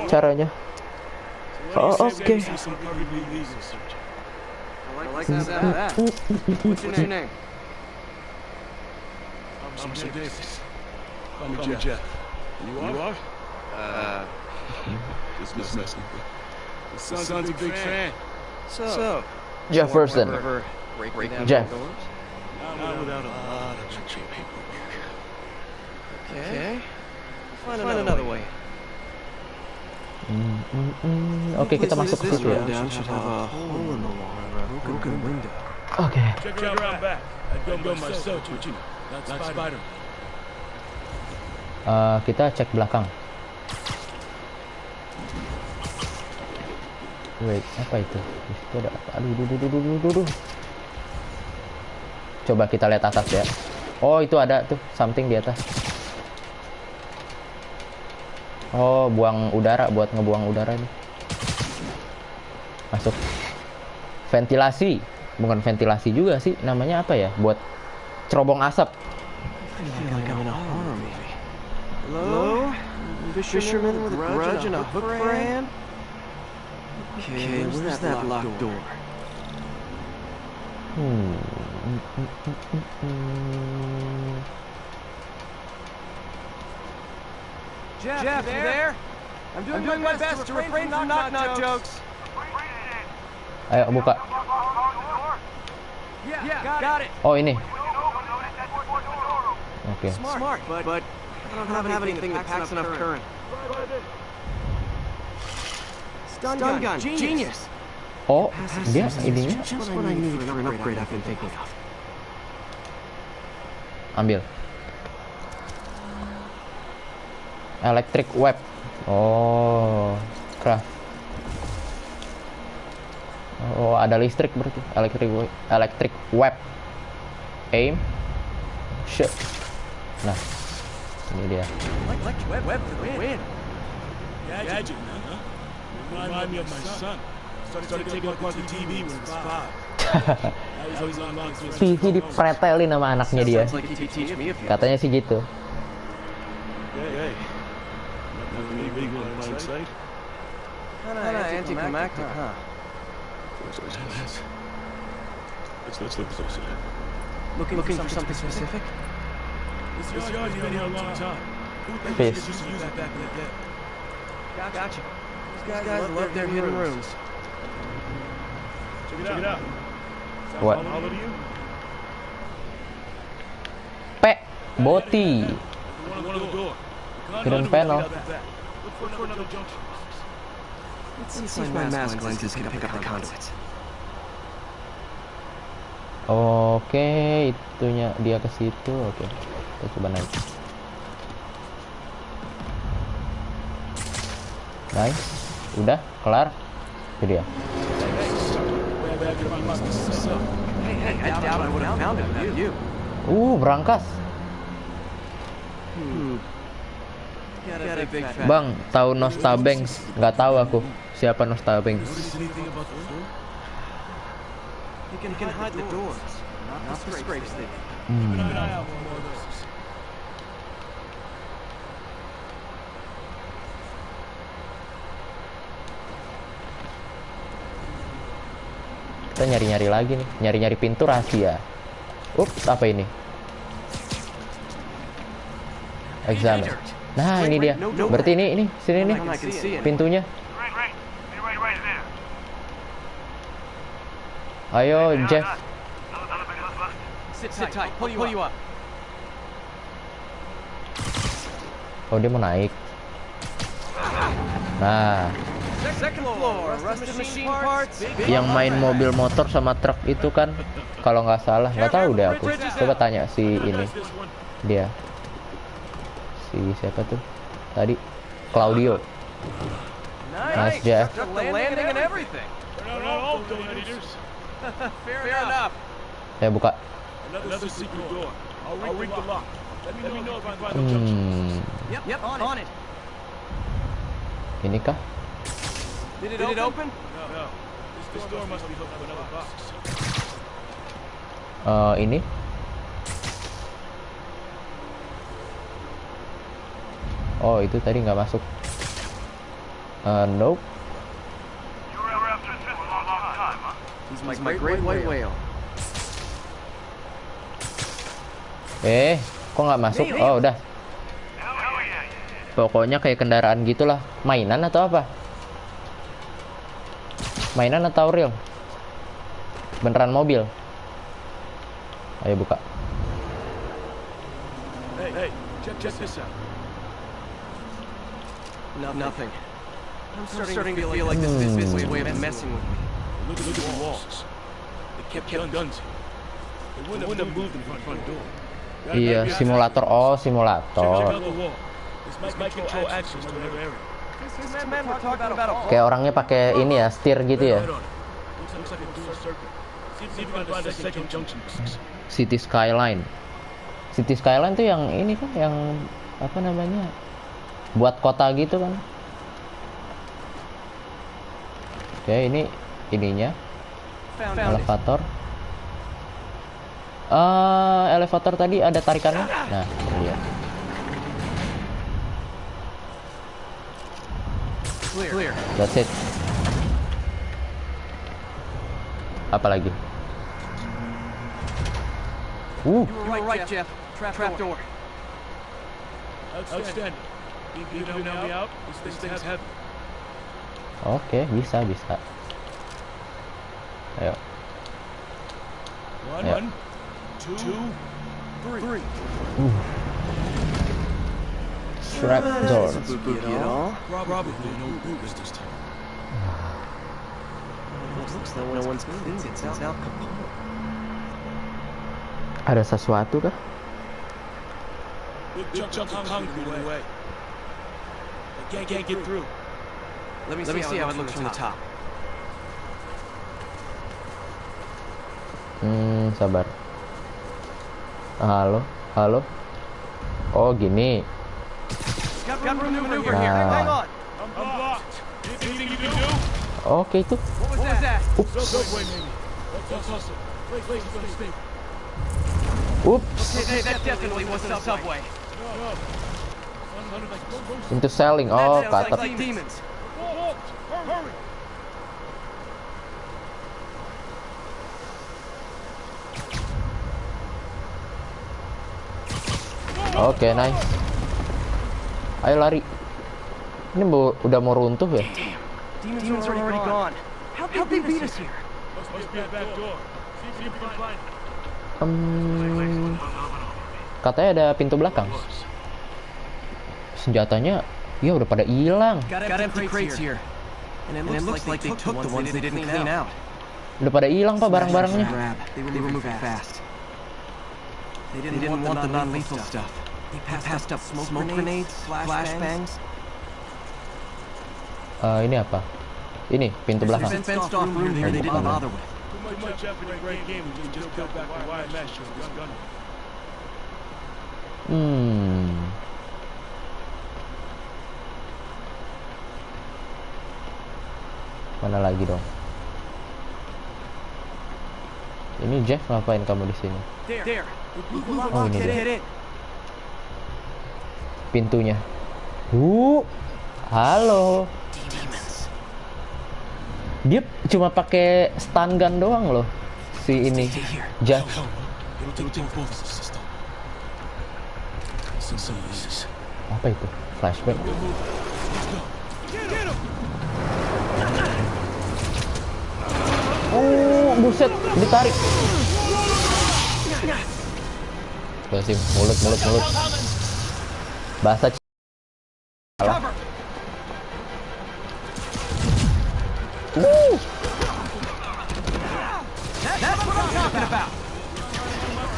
caranya. Oh, oke. What's your name? I'm Sir Davis. I'm Jeff. You are? This is messing. The son's a big fan. So, Jefferson. Jeff. not without a lot of cheap paperwork. Okay. Find another way. Oke, kita masuk ke situ ya. Oke. Check around back. I'd go myself, but you know, that's Spider. Kita cek belakang. Wait, apa itu? Di situ ada apa? Aduh. Coba kita lihat atas ya. Oh, itu ada tuh something di atas. Oh, buang udara, buat ngebuang udara nih. Masuk. Ventilasi. bukan ventilasi juga sih, namanya apa ya? Buat cerobong asap. Hello? Fisherman with a grudge and a hook for a hand? Okay, where's that locked door? Jeff, you there? I'm doing my best to refrain from knock-knock jokes. Ayo buka. Yeah, got it. Oh ini. Oke. Smart, but I don't have anything that packs enough current. Stun gun, genius. Oh, dia ininya Just what I need for an upgrade I've been thinking of. ambil. Electric web. Oh, craft. Oh, ada listrik berarti. Electric web. Aim. Shoot. Nah, ini dia. Electric web for the win. Gadget, huh? Remind me of my son. Started taking apart the TV when he was 5. TV dipretelin sama anaknya dia. Sounds like he teach me a few. Katanya sih gitu. Hey. Nothing any big one in plain sight. Kinda anticlimactic, huh? Let's look closer. Looking for something specific? This yard's been here a long time. Peace. Just use it back in the day. Gotcha. These guys love their hidden rooms. Check it out. What? How old are you? P. Boti. One on the door. Hidden panel. Look for another junction. Let's see if my mask lenses can pick up the concepts. Oke, itunya dia ke situ. Oke, kita coba naik. Nice, udah kelar. Itu dia. Hey, I doubt I would have found it without you. Berangkas. Got a big fat. Bang, tahu Nostabanks? Nggak tahu aku. Siapa Nostabanks? You can hide the doors, not the scrapes they Kita nyari-nyari lagi nih. Nyari-nyari pintu rahasia. Ups, apa ini? Examine. Nah, ini dia. Berarti ini sini nih pintunya. Ayo, Jeff. Sit tight. Pull you up. Oh, dia mau naik. Nah, Second floor. Rusted machine parts. yang main mobil motor sama truk itu kan, kalau nggak salah, nggak tahu deh aku. Coba tanya si ini, dia, si siapa tuh tadi, Claudio. Nice, Jeff. The landing and everything. They're not all donators. Fair enough. Saya buka. Another secret door. I'll ring the lock. Let me know if I find the junction. Yep, on it. Ini kah? Did it open? No. This door must be hooked to another box. Ini. Oh, itu tadi nggak masuk. Nope. He's my great white whale. Kok nggak masuk? Oh, udah. Pokoknya kayak kendaraan gitulah. Mainan atau apa? Mainan atau real? Beneran mobil? Ayo buka. Hey, check this out. Nothing. I'm starting to feel like this way of messing with me. Look at the walls. They kept guns here. They wouldn't have moved in front door. Iya, simulator. Oh, Check simulator. out the wall. This might control access to another area. This man we're talking about a Kayak orangnya pakai ini ya, setir gitu ya. Looks like a dual circuit. See if we can find a second junction box. City Skyline. City Skyline tuh yang ini kan, yang apa namanya? Buat kota gitu kan. Oke, ini ininya. found it. Elevator. Elevator tadi ada tarikannya. Nah, lihat. Clear. That's it. Apa lagi? You were right, Jeff. Trap door. Outstanding. You can help me out? This thing's heavy. Oke, bisa. Ayo. One, two, three. Trap door. Probably no boogers this time. Looks like no one's cleaned it since Al Capone. Ada sesuatu kah? Big chunk of concrete in the way. I can't get through. Let me see how it looks from the top. Sabar. Halo. Oh, gini. Got room to maneuver here. Hang on. I'm blocked. Anything you can do? Oke itu. What was that? Subway maybe. Let's hustle. Place is gonna stay. Oops. Okay, that definitely wasn't a subway. No. Into selling. Oh, That sounds kata. like demons. Hurry. Oke, nice. Ayo lari. Ini udah mau runtuh ya? Demons are already gone. How'd they beat us here? Must be a back door. See if you can find it. Katanya ada pintu belakang. Senjatanya, ya udah pada hilang. Got empty crates here. And it looks like they took the ones they didn't clean out. Udah pada hilang pak barang-barangnya. They were moving fast. They didn't want the non-lethal stuff. They passed up smoke grenades, flashbangs. Ini apa? Ini pintu belakang. There's a fenced off room here they didn't bother with. Too much effort in a great game. We just cut back the wire mesh and gun. Mana lagi dong? Ini Jeff, ngapain kamu di sini? There. Oh, ini dia. Get in. Pintunya. Halo. Dia cuma pakai stun gun doang loh. Si ini. Jeff. It'll take both of us this time. Some of this. Apa itu? Flashback. Oh, buset, ditarik. Sih, mulut. Bahasa salah.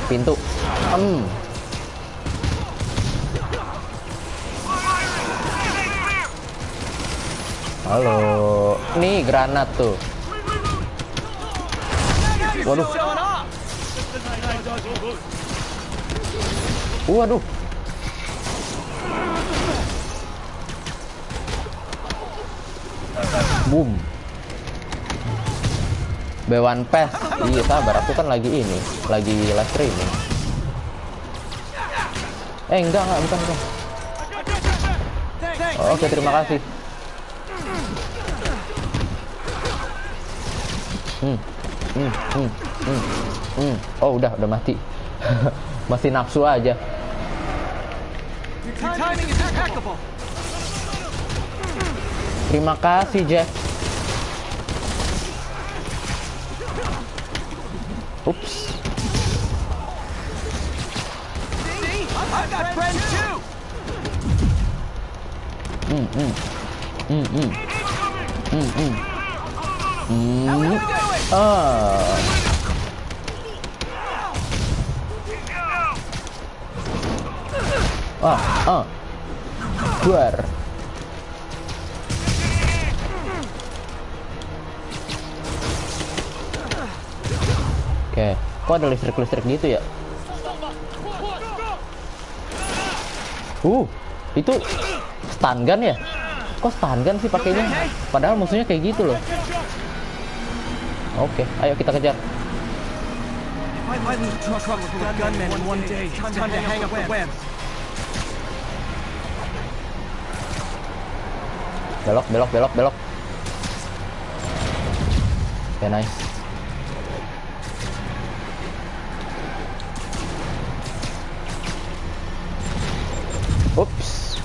Pintu. Halo. Nih granat tuh. Waduh. Waduh. Boom. B1 PES. Iya sabar, aku kan lagi ini, lagi live streaming. Enggak, bukan. Oke, terima kasih. Oh, udah mati. Masih nafsu aja. Terima kasih, Jeff. Ups. Keluar. Oke, kok ada listrik gitu ya? Itu stun gun ya? Kok stun gun sih pakainya? Padahal musuhnya kayak gitu loh. Oke, ayo kita kejar. I lose trouble with a gunman in one day, time to hang up the web. Belok, belok, belok, belok. Oke, nice. Ups.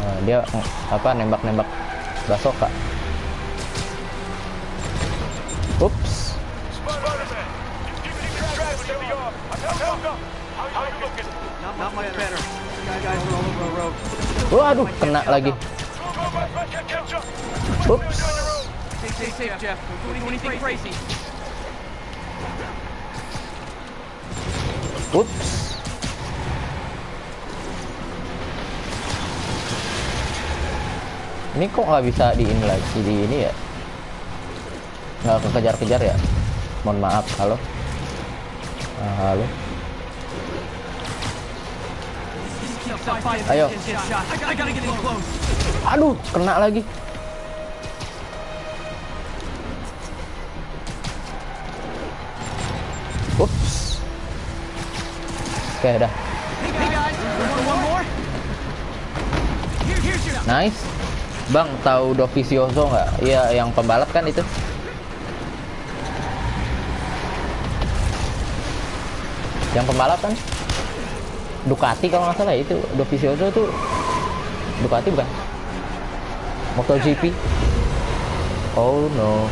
Nah, dia apa nembak-nembak Basoka. Ups. Not much better. Guys are all over the road. Waduh, kena lagi. Ups. Stay safe, Jeff. Don't do anything crazy. Ups. Ini kok nggak bisa di ini lagi di ini ya? Nggak kekejar-kejar ya? Mohon maaf. Halo. Halo. Ayo. Aduh, kena lagi. Ups. Oke, dah. Nice. Bang, tahu Dovizioso nggak? Iya, yang pembalap kan itu. Yang pembalap kan? Ducati kalau nggak salah itu. Dovizioso tuh Ducati bukan? MotoGP. Oh no.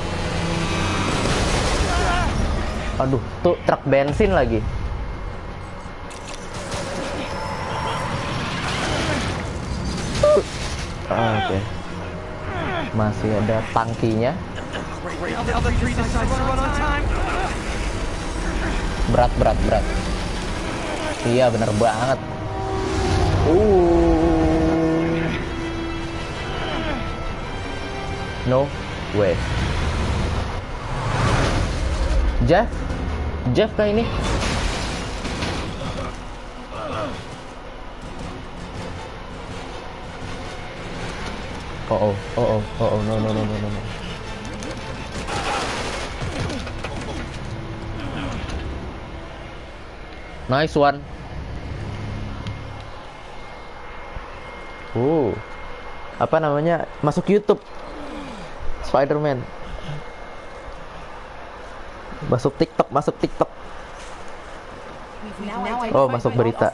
Aduh, tuh truk bensin lagi. Oke. Masih ada tangkinya. Berat, berat, berat. Iya, bener banget. No way. Jeff kayak ini. Oh, no. Nice one. Apa namanya? Masuk YouTube. Spider-Man. Masuk TikTok. Oh, masuk berita.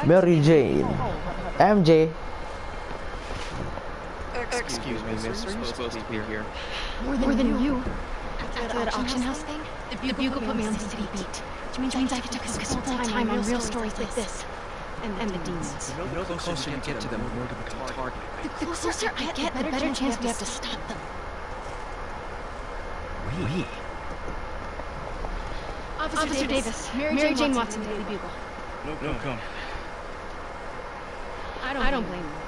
Mary Jane. MJ. Excuse me, miss. Are you supposed to be here? More than you. After that auction house thing, the Bugle put me on the city beat. Which means I get to focus full time on real stories like this. And the demons. The closer you get to them, the more to become a target. The closer I get, the better chance we have to stop them. We? Officer Davis, Mary Jane Watson, Daily Bugle. No, come. I don't blame them.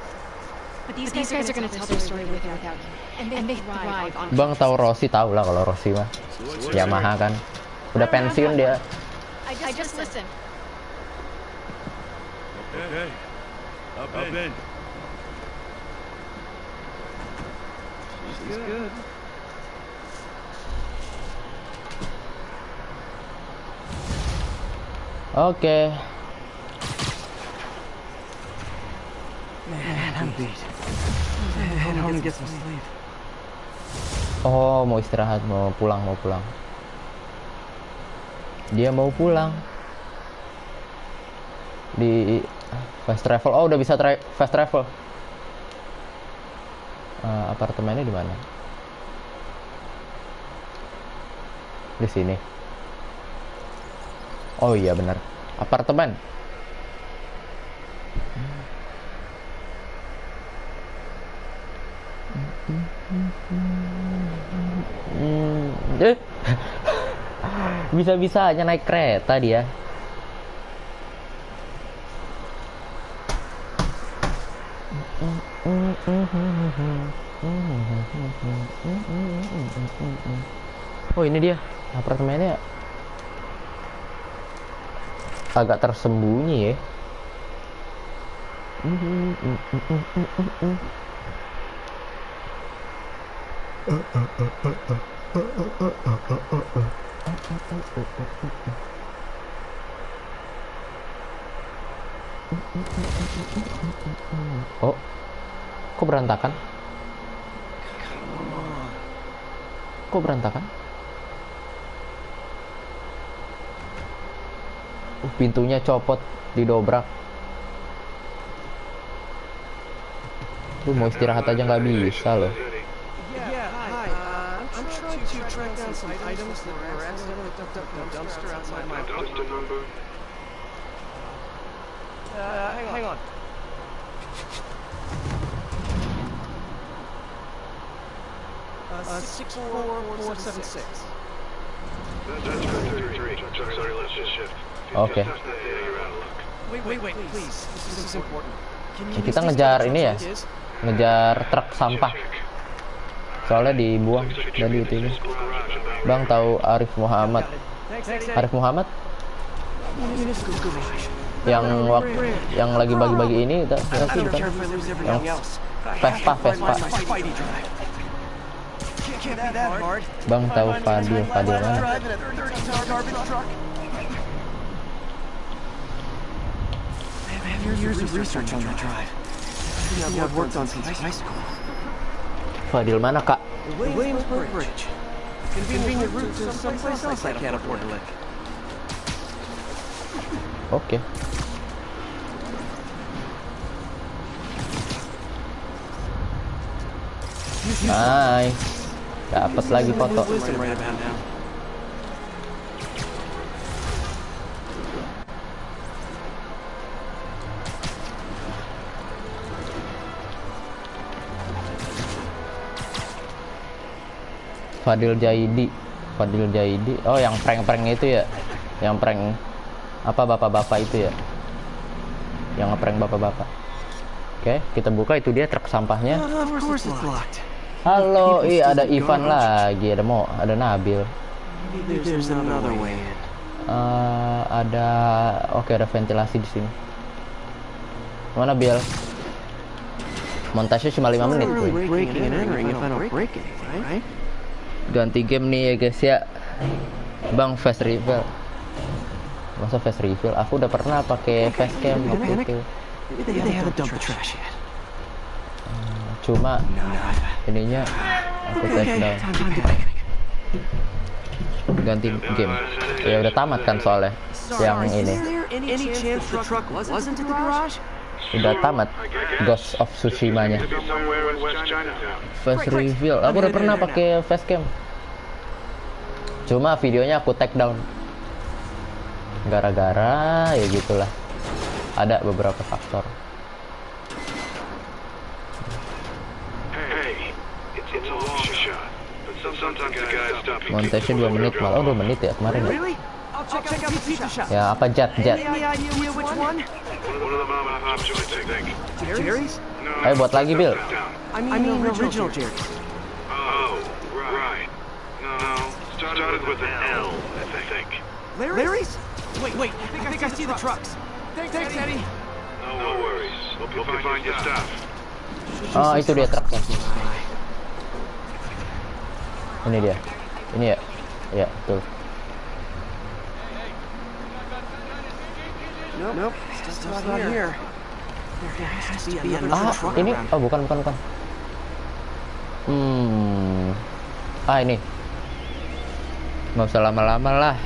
But these guys are going to tell their story with or without you. And they thrive on... Bang tahu Rossi, tahu lah kalau Rossi mah. Yamaha kan. Udah pensiun dia. I just listen. Okay. Up in. She's good. Oke. Man, I'm beat. Head home and get some sleep. Oh, mau istirahat, mau pulang. Dia mau pulang. Di fast travel. Oh, udah bisa fast travel. Apartemennya di mana? Di sini. Oh iya benar. Apartemen. Bisa-bisanya naik kereta dia. Oh ini dia apartemennya. Agak tersembunyi ya. Oh, kok berantakan? Kok berantakan? Pintunya copot, didobrak. Lu mau istirahat aja nggak bisa loh. Yeah, hi. I'm trying to track down some items that were accidentally dumped up in a dumpster outside my apartment. Hang on. 64476. Oke. Wait, please. This is important. Kita ngejar ini ya, ngejar truk sampah. Soalnya dibuang dari itu ini. Bang tahu Arif Muhammad? Arif Muhammad? Yang lagi bagi-bagi ini, bukan? Yang Vespa. Bang tahu Fadil mana? Fadil mana, Kak? Williamsburg Bridge. Convenient route to someplace else I can't afford to live. Oke. Nice. Dapat lagi foto. Fadil Jaidi. Oh, yang prank itu ya. Yang prank apa bapak-bapak itu ya. Yang ngeprank bapak-bapak. Oke, kita buka, itu dia truk sampahnya. Halo, ada Ivan lagi, ada Nabil. Ada ventilasi di sini. Mana Bill? Montase cuma 5 menit. Ganti game nih ya guys ya. Bang, fast reveal. Masa fast reveal? Aku udah pernah pakai fast cam waktu itu. Cuma ininya aku take down. Ganti game. Ya udah tamat kan soalnya yang ini. Udah tamat Ghost of Tsushima-nya. Fast reveal. Aku udah pernah pakai fast cam. Cuma videonya aku take down. Gara-gara ya gitulah. Ada beberapa faktor. Montase 2 menit malah. Oh, 2 menit ya kemarin ya. Ya apa Jet. Ayo buat lagi Bill. I mean original Jerry. Oh, right. No, started with an L, I think. Larry's? Wait, I think I see the trucks. Thanks, Eddie. No worries. Hope you find your stuff. Oh, itu dia truknya. Ini dia. Ini ya. Ya, tuh. Nope, still not here. There has to be another truck ini around. oh bukan. Ini. Nggak usah lama-lama lah.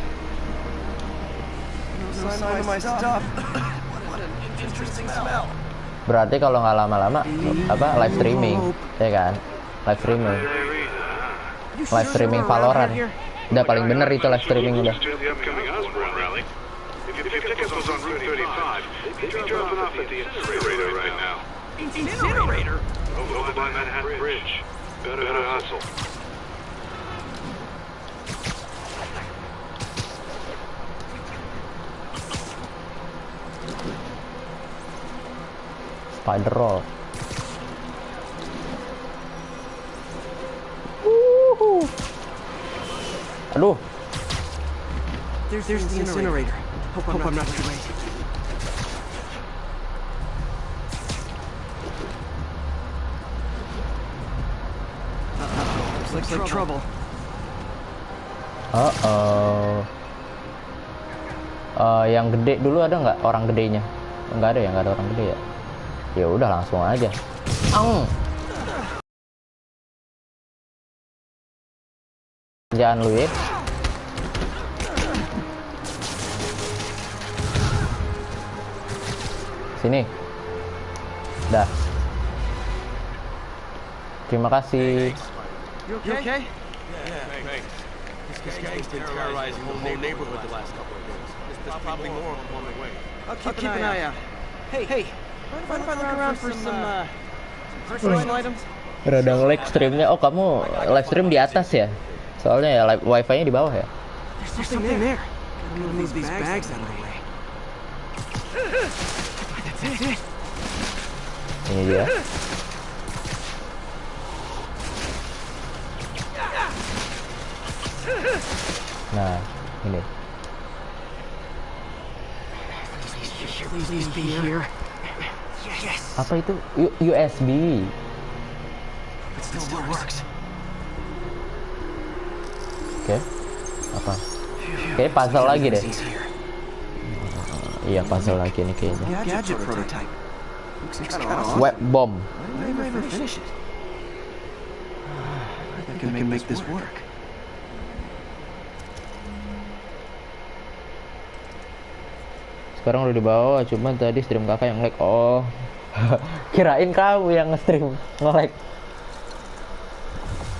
Berarti kalau nggak lama-lama live streaming, ya kan? Live streaming Valorant. Udah paling bener itu live streaming udah. Incinerator? Over by Manhattan Bridge. Better hustle. Spider roll. Aduh. There's the incinerator. Hope I'm not too late. Looks like trouble. Yang gede dulu ada nggak orang gedenya? Nggak ada ya, nggak ada orang gede ya. Ya udah langsung aja. Jangan lu ya. Sini. Dah. Terima kasih. You okay? This gang's been terrorizing the whole neighborhood the last couple of days. There's probably more on the way. I'll keep an eye out. Hey, mind if I look around for some personal items? Rada nge-lag streamnya. Oh, kamu live stream di atas ya? Soalnya ya wifi-nya di bawah ya. There's something there. Gotta move these bags out of the way. That's it. Ini dia. Nah, ini. Please be here. Yes. Apa itu? USB. It still works. Oke. Apa? Kayak puzzle lagi deh. Iya, puzzle lagi nih kayaknya. Gadget prototype. Looks kind of awesome. Web bomb. Why did I ever finish it? I think I can make this work. Sekarang udah dibawa, cuman tadi stream kakak yang lag. Oh. Kirain kamu yang nge-stream nge-lag.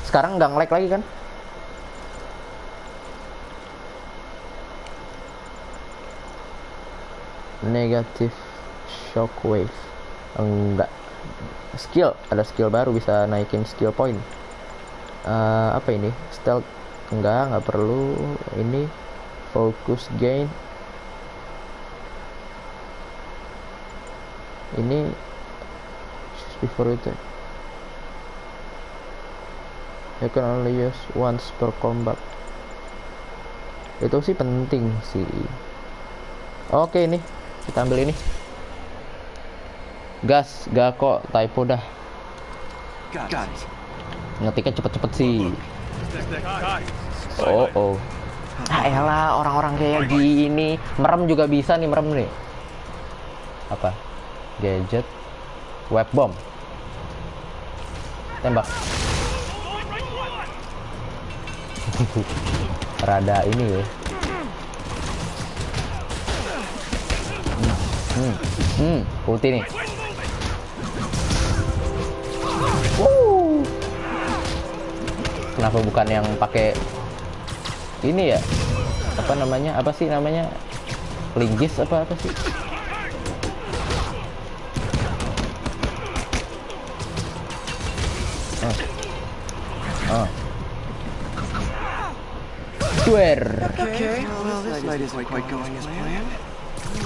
Sekarang nggak nge-lag lagi kan? Negative shockwave. Enggak. Skill, ada skill baru, bisa naikin skill point. Apa ini? Stealth. Enggak perlu. Ini focus gain. Ini before itu. You can only use once per combat. Itu sih penting sih. Oke, ini kita ambil ini. Gas, gak kok typo dah. Ngetiknya cepet-cepet sih. Oh. Elah, orang-orang kayak gini. Merem juga bisa nih, merem nih. Apa? Gadget. Web bomb. Tembak. Rada ini ya. Ulti nih. Kenapa bukan yang pakai ini ya? Apa namanya? Apa sih namanya? Linggis apa sih? Swear. Okay, well, this night isn't quite going as planned.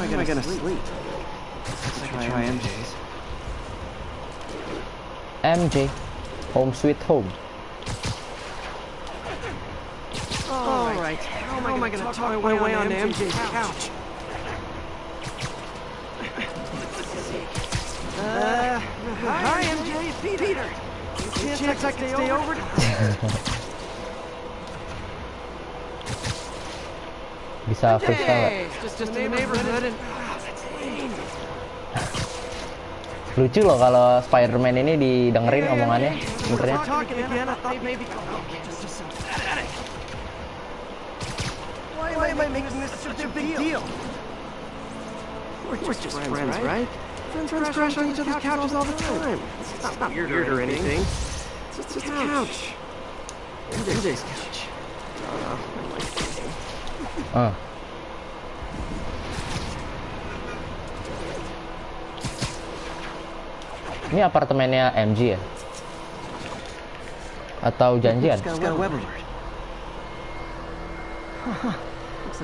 When am I gonna sleep? Let's try MJ's. MJ. Home sweet home. Alright, how am I gonna talk my way onto MJ's couch? Hi MJ, it's Peter. Chance I can stay over? Bisa freestyle. Just the neighborhood and Lucu loh kalau Spider-Man ini didengerin omongannya sebenarnya. Why am I making this such a big deal? We're just friends, right? Friends crash on each other's couches all the time. It's not weird or anything. It's just a couch. MJ's couch. Ini apartemennya MJ ya? Atau janjian? Looks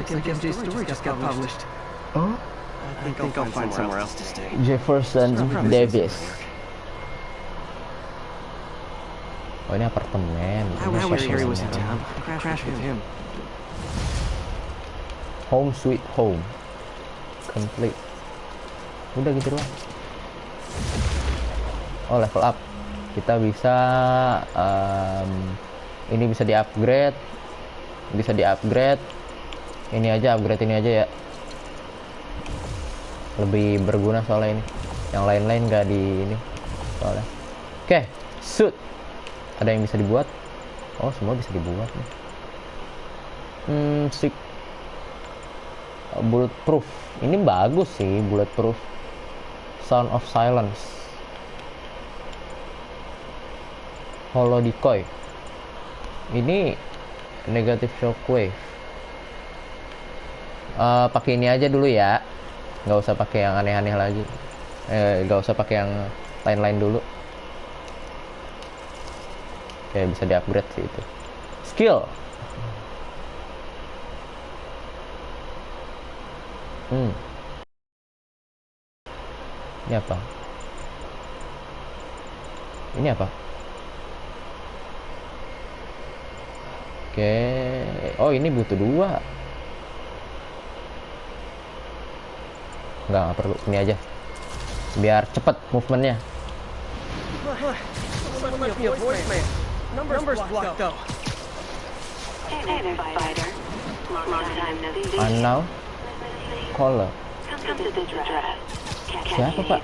like MJ's story just got published. Oh? I think I'll find somewhere else to stay. Jefferson Davis. Oh, ini apartemen. I wish Harry was in town. Crash with him. Home sweet home. Complete. Udah gitu doang. Oh, level up. Kita bisa Ini bisa di-upgrade. Bisa di-upgrade. Ini aja, upgrade ini aja ya. Lebih berguna soalnya ini. Yang lain-lain nggak di ini soalnya. Oke, suit. Ada yang bisa dibuat? Oh, semua bisa dibuat nih. Stick. Bulletproof. Ini bagus sih, bulletproof. Sound of Silence. Hollow Decoy. Ini negative shockwave. Pakai ini aja dulu ya. Nggak usah pakai yang aneh-aneh lagi. Nggak usah pakai yang lain-lain dulu. Oke, bisa di-upgrade sih itu. Skill. Ini apa? Ini apa? Oke. Oh, ini butuh 2. Nggak perlu. Ini aja. Biar cepet movementnya. Numbers blocked though. Hey there, fighter. Long time no see. Unknown caller. Come to the dress. Siapa, Pak?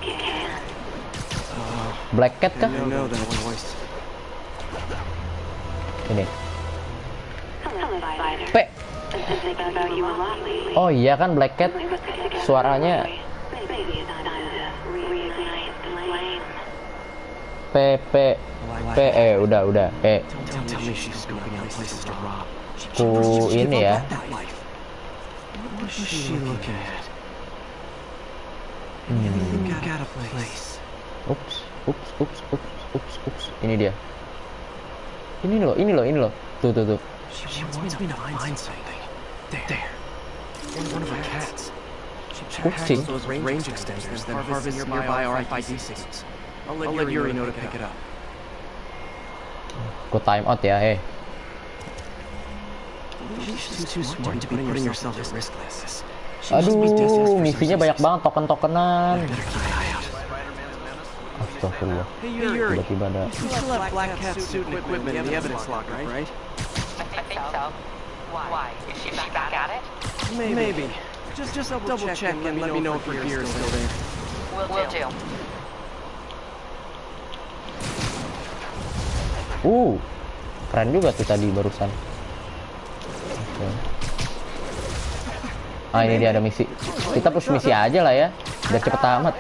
Black Cat kah? know that voice. Ini. Hello, fighter. P. Thinking about you a lot lately. Oh iya kan, Black Cat suaranya Maybe it's time to reignite the flame. P P P udah P. Don't tell me she's scoping out places to rob. Ku ini ya. What does she look at? You got a place. Ups. Ini dia. Ini loh. Tuh. She wants me to find something. There. One of her cats. She Kucing. has those range extenders that harvest nearby RFID signals. I'll let Yuri know to pick it up. Ku time out ya, She's too smart to be putting yourself at risk like this. Aduh, misinya banyak banget, token-tokenan. Better keep an eye out. Astagfirullah. Hey Yuri, Tiba-tiba ada. you still have Black Cat's suit and equipment in the evidence locker, right? I think so. Why? Is she back at it? Maybe. Just double check and let me know if her gear is still there. Will do. Keren juga tuh tadi barusan. Oke. Ini dia ada misi. Kita push misi aja lah ya, biar cepet tamat.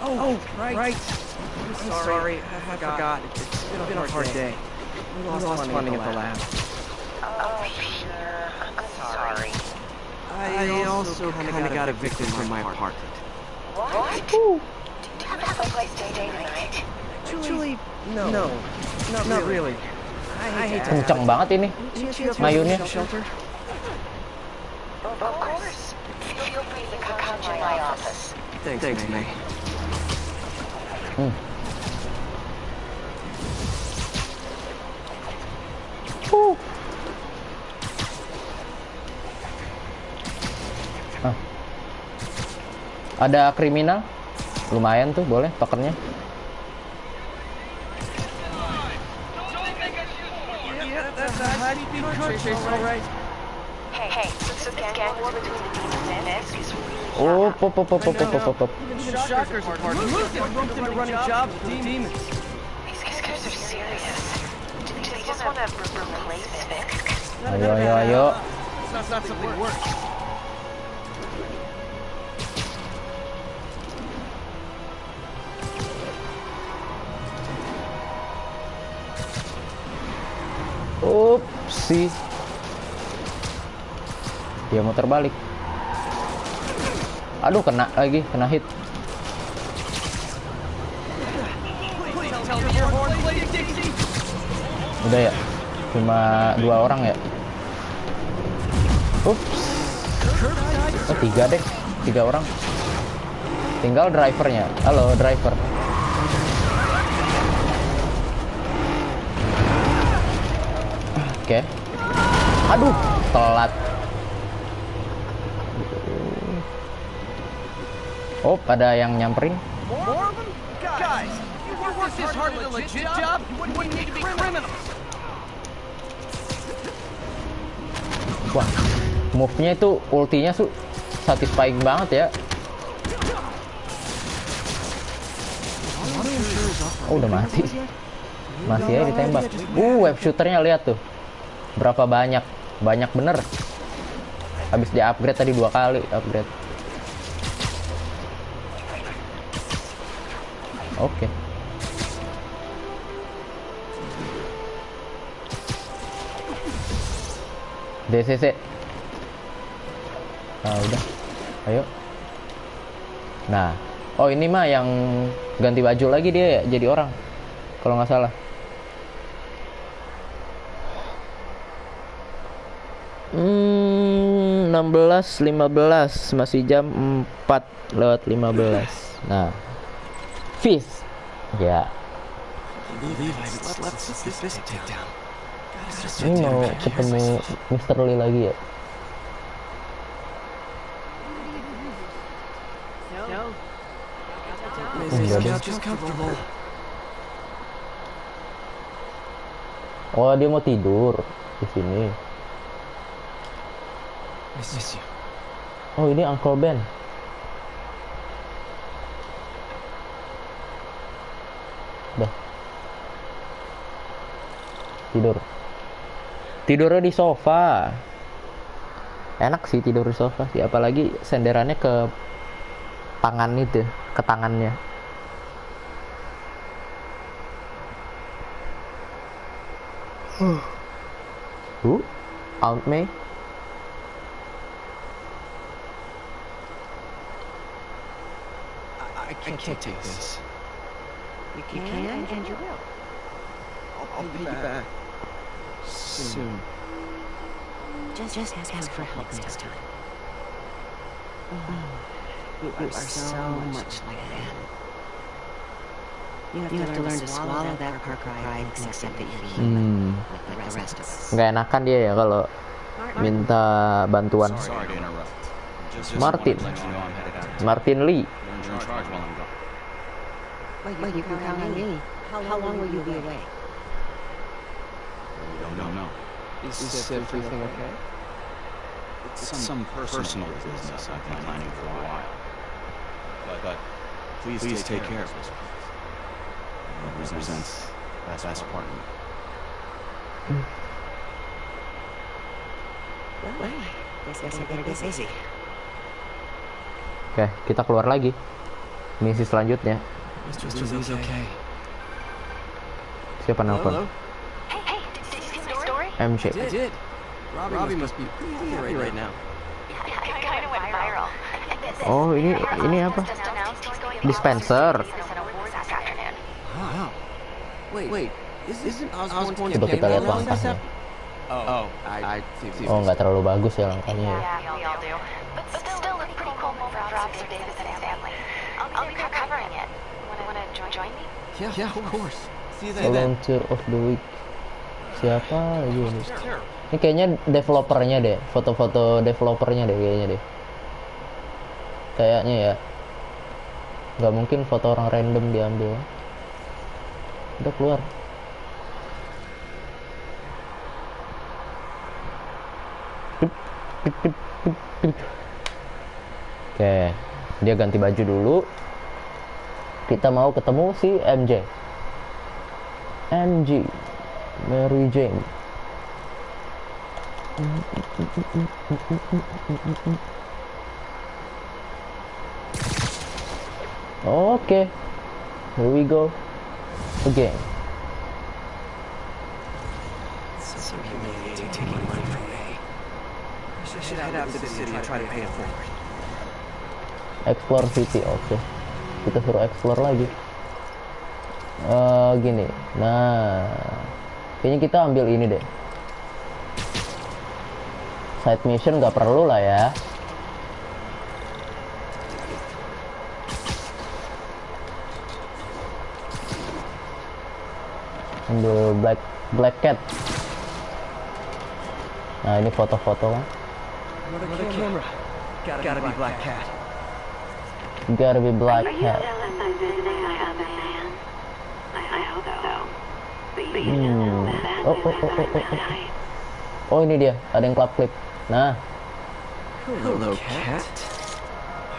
Oh, right. I'm sorry. I forgot. It's been a hard day. We lost funding at the lab. Oh, sure. I'm sorry. I also kind of got evicted from my apartment. What? Do you have a place to stay tonight? Actually, no. Not really. I hate to Kenceng banget ini ngayunnya. shelter. Of course. Feel free to come to my office. Thanks, May. Ada kriminal, lumayan tuh, boleh tokennya. Hey, so the gang war between the demons and X is really Oh, pop. Even Shocker's apartment. Roped into running jobs for the demons. These guys are serious. Do they just want to replace Vic? Ayo. It's not something worse. Upsi. Dia mau terbalik. Aduh, kena hit. Udah ya, cuma 2 orang ya. Ups. Oh, 3 deh, 3 orang. Tinggal drivernya. Halo, driver. Oke. Aduh, telat. Oh, ada yang nyamperin. More of them? Guys, if you work this hard at a legit job, you wouldn't need to be criminals. Wah, move-nya itu ultinya satisfying banget ya. Oh, udah mati. Masih aja ditembak. Web shooternya lihat tuh. Berapa banyak? Banyak bener. Habis di upgrade tadi 2 kali upgrade. Oke. DCC. Nah, udah. Ayo. Nah. Oh, ini mah yang ganti baju lagi dia ya, jadi orang. Kalau nggak salah. 16:15 masih jam 4:15. Nah. Fizz. Ya. Ini mau ketemu Mr. Lee lagi ya? Oh, dia mau tidur di sini. Oh, ini Uncle Ben. Dah. Tidurnya di sofa. Enak sih tidur di sofa sih, apalagi senderannya ke tangan itu, ke tangannya. Aunt May. I can't take this. You can and you will. I'll pay you back. Soon. Just ask for help next time. You are so much like that. You have to learn to swallow that Parker pride and accept that you're human, like the rest of us. Nggak enakan dia ya kalau minta bantuan. Martin Lee. Well, you can count on me. How long will you be away? No. Is everything okay? It's some personal business I've been planning for a while. But please take care of this. It represents the best part of me. Well, guess I better be easy. Oke, kita keluar lagi. Misi selanjutnya. Mr. Lee's okay. Siapa nelfon? Hey, did you see the story? MJ. I did. Robbie must be pretty happy right now. It kind of went viral. Oh, ini apa? Dispenser. Wow. Wait. Isn't Osborn Coba kita lihat langkahnya. I see. Oh, nggak terlalu bagus ya langkahnya. Yeah, we all do. But still, it's pretty cool for Officer Davis and his family. I'll be covering it. Wanna join me? Yeah, of course. See you then. Volunteer of the Week. Siapa lagi ini? Ini kayaknya developernya deh, foto-foto developernya deh kayaknya deh. Kayaknya ya. Nggak mungkin foto orang random diambil. Udah keluar. Oke, dia ganti baju dulu. Kita mau ketemu si MJ, Mary Jane. Oke, here we go again. So humiliating taking money from me. I should head out to the city and try to pay it forward. Explore city, oke. Kita suruh explore lagi. Gini. Nah, kayaknya kita ambil ini deh. Side mission nggak perlu lah ya. Ambil Black Cat. Nah, ini foto-foto kan. Another camera. Gotta be Black Cat. Gotta be Black Are you Cat. still visiting my other man? I hope so. But you know that Oh, ini dia. Ada yang klip. Nah. Hello, cat.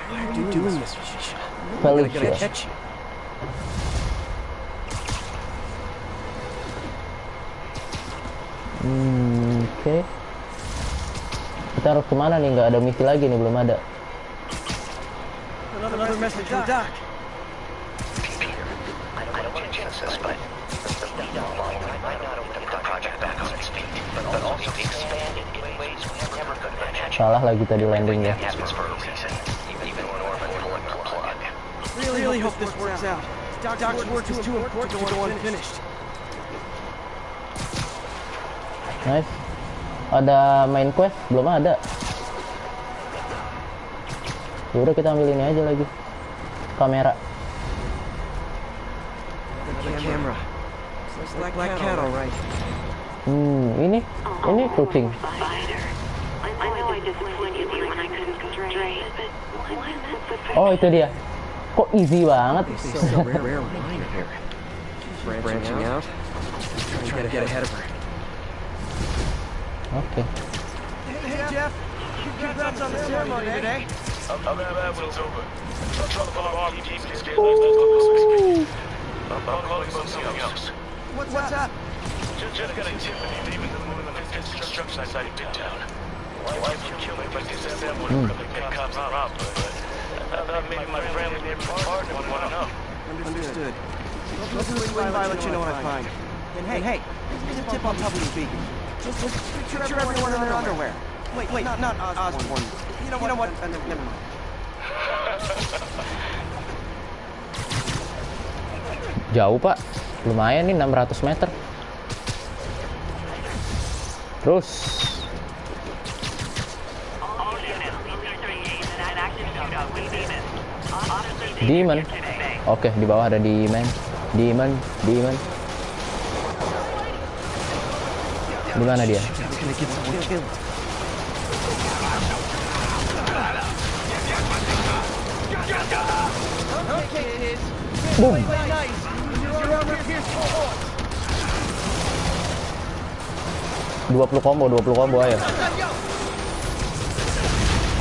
Why are you doing this, Felicia? I'm gonna catch you. Oke. Kita harus kemana nih? Nggak ada misi lagi nih, belum ada. Another message from Doc. Peter, I don't want to jinx this, but the lead online might not only get the project back on its feet, but also expand in ways we never could imagine. Salah lagi tadi landing ya. Happens for a reason, even when Orphan pulling the plug. Really hope this works out. Doc's work is too important to go unfinished. Nice. Ada main quest? Belum ada. Ya udah kita ambil ini aja lagi. Kamera. The camera. Black cat, all right. Ini kucing. Oh, itu dia. Kok easy banget? Branching out. Trying to get ahead of her. Oke. Hey, Jeff. Congrats on the ceremony today. I'm glad when it's over. I'll drop the bomb team and get I'm calling about something else. What's up? Just got a tip and leaving the moon on the construction site in Midtown. My wife would kill me if I disassembled it from the cops around, but I thought maybe my friendly neighborhood partner would want to know. Understood. Let's swing by, let you know what I find. And hey, here's a tip on public speaking. Just picture everyone in their underwear. Wait, not Osborne. You know what? Never mind. Jauh, Pak. Lumayan nih, 600 meter. Terus. Demon. Oke, di bawah ada Demon. Di mana dia? Boom. 20 combo ayo.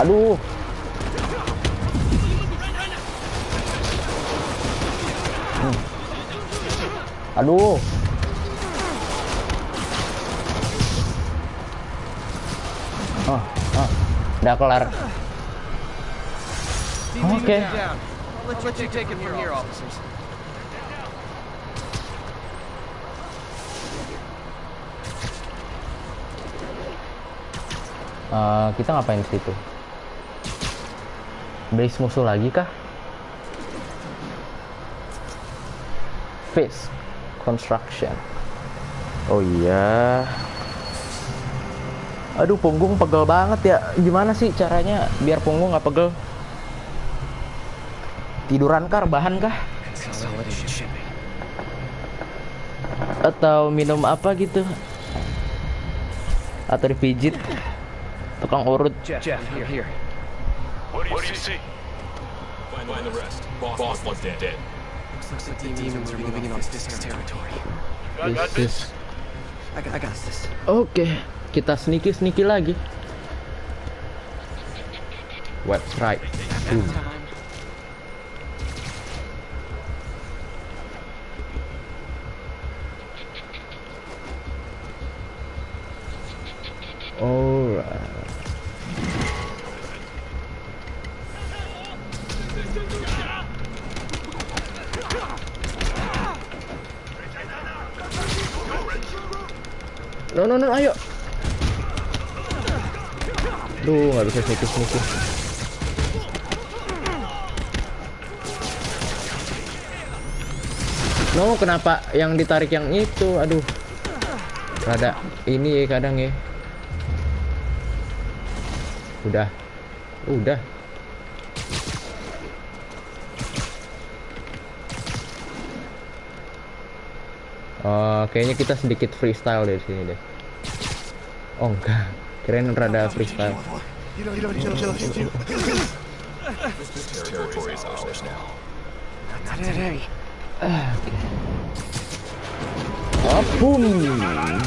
Aduh. Aduh. Udah kelar. Oke. Let's let you take it from here, officers. Kita ngapain di situ? Base musuh lagi kah? Face construction. Oh iya. Aduh, punggung pegel banget ya. Gimana sih caranya biar punggung nggak pegel? Tiduran kah, rebahan kah? Atau minum apa gitu? Atau dipijit? Tukang urut. Jeff, here. What do you see? Find the rest. Boss was dead. Looks like the demons are moving in on this territory. I got this. I got this. Oke, kita sneaky lagi. Website. Alright. No, ayo. Duh, nggak bisa sneaky. No, kenapa yang ditarik yang itu? Aduh. Rada ini ya kadang ya. Udah. Kayaknya kita sedikit freestyle dari sini deh. Oh enggak, kirain rada freestyle. Boom.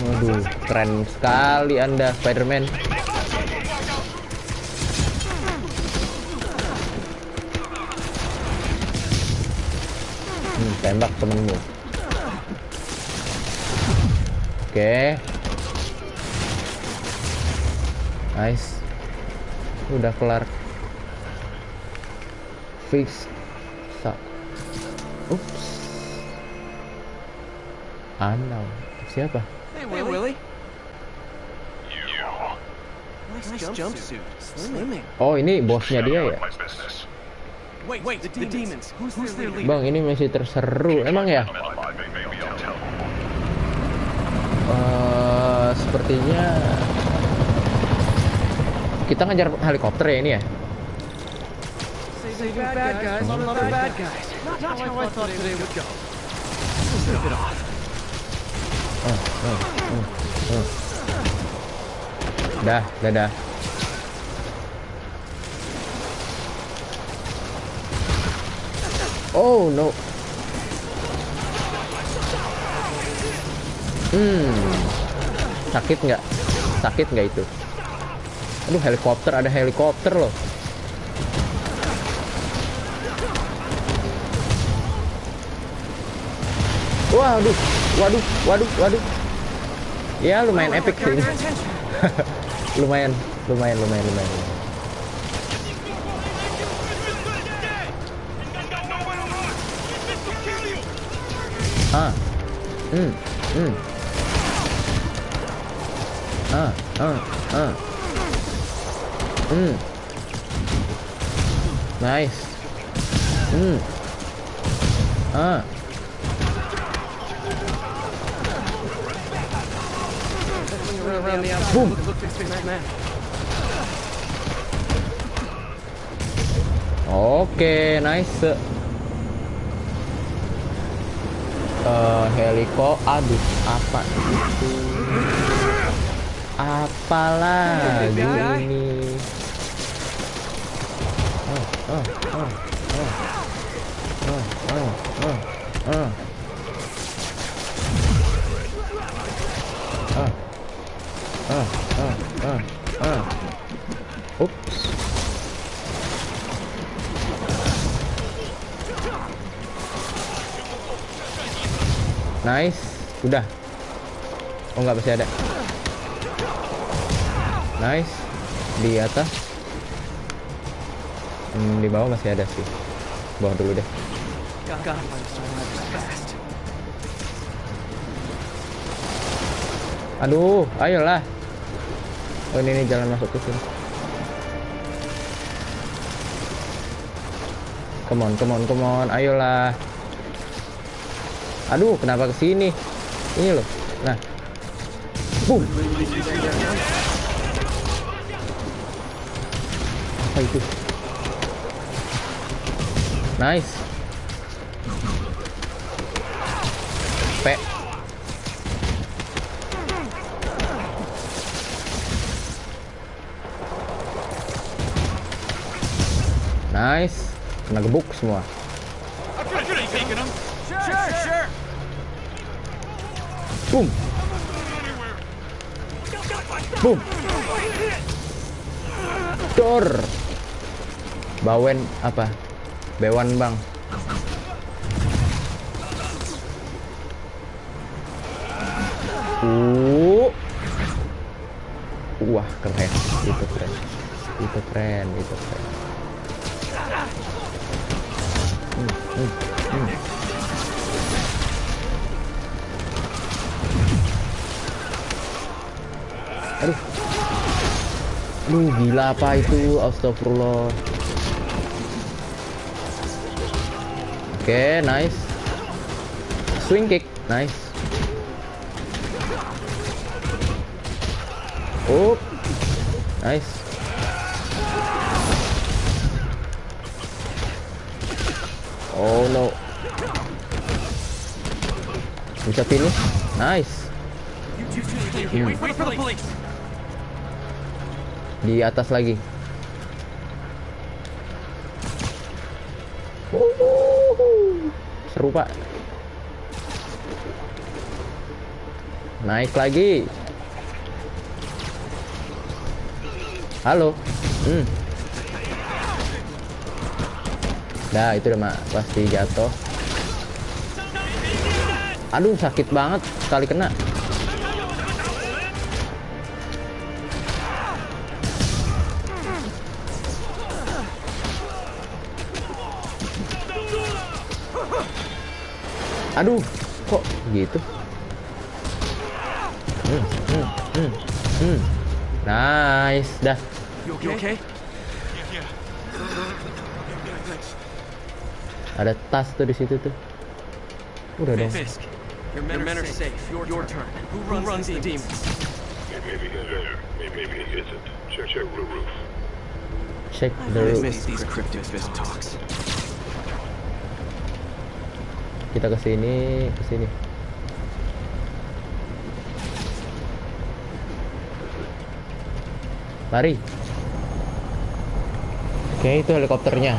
Waduh, keren sekali Anda, Spider-Man. Tembak temenmu. Oke. Nice. Udah kelar. Fix. Ups. Anal. Siapa? Hey, Willie. Nice jumpsuit. Slimming. Oh, ini bosnya dia ya? Wait, the demons. Who's their leader? Bang, ini masih terseru. Emang ya? Sepertinya kita ngejar helikopter ya ini ya? Saving bad guys from other bad guys. Not how I thought today would go. Just a bit off. Dah. Oh no. Sakit nggak itu? Aduh, ada helikopter loh. Waduh. Ya lumayan epic sih ini. lumayan. Nice. Boom. Oke, nice. Aduh, apa itu? Apalagi ini? Ups. Nice, udah. Oh nggak, masih ada. Nice, di atas. Di bawah masih ada sih. Bawah dulu deh. Aduh, ayolah. Oh ini jalan masuk ke sini. Come on, ayolah. Aduh, kenapa ke sini? Ini loh. Nah. Boom. Apa itu? Nice. P. Nice. Kena gebuk semua. Sure. Boom. Dor. Bawen apa? Bewan bang. Wah keren. Itu keren. Aduh, gila apa itu? Astagfirullah. Oke, nice. Swing kick, nice. Oh, nice. Oh no. Bisa finish, nice. Wait for the police. Di atas lagi. Seru pak. Naik lagi. Halo. Nah itu udah pasti jatuh. Aduh, sakit banget sekali kena. Aduh, kok gitu? Nice, dah. You okay? Ada tas tuh di situ tuh. Udah dong. Fisk, your men are safe. Your turn. Who runs the demons? Maybe he's there. Maybe he isn't. Check the roof. Check the I roof. miss these cryptic Fisk talks. Kita ke sini. Lari. Oke, itu helikopternya.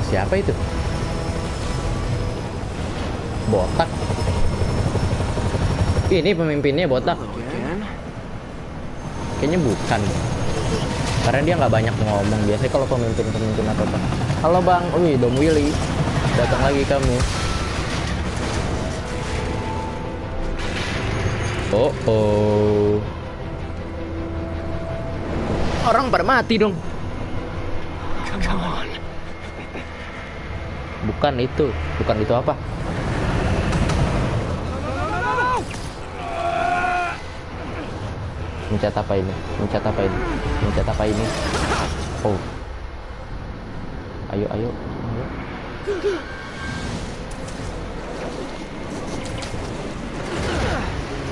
Siapa itu? Botak. Ini pemimpinnya botak. Kayaknya bukan. Karena dia nggak banyak ngomong. Biasanya kalau pemimpin atau apa. Halo bang, wih Dom Willy. Datang lagi kamu. Oh. Orang pada mati dong. Come on. Bukan itu apa? Mencet apa ini? Oh. Ayo.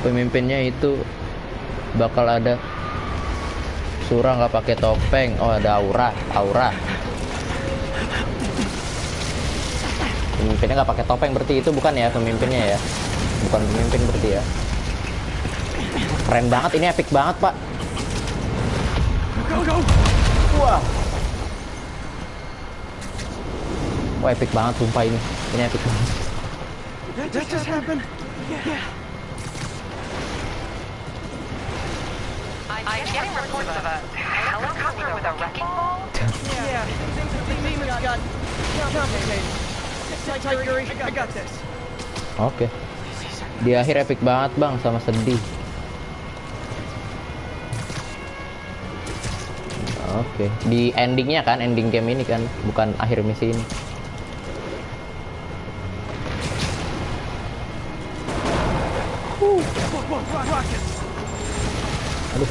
Pemimpinnya itu bakal ada Surah nggak pakai topeng. Oh, ada aura. Pemimpinnya nggak pakai topeng, berarti itu bukan ya pemimpinnya ya? Bukan pemimpin berarti ya? Keren banget, ini epic banget pak. Go. Wah. Wah, epic banget sumpah ini. Ini epic banget. That just happened. Yeah. I'm getting reports of a helicopter with a wrecking ball. Yeah. The demons got complicated. Sit tight, Yuri. I got this. Oke. Di akhir epic banget bang, sama sedih. Oke. Di endingnya kan, ending game ini kan, bukan akhir misi ini. Aduh.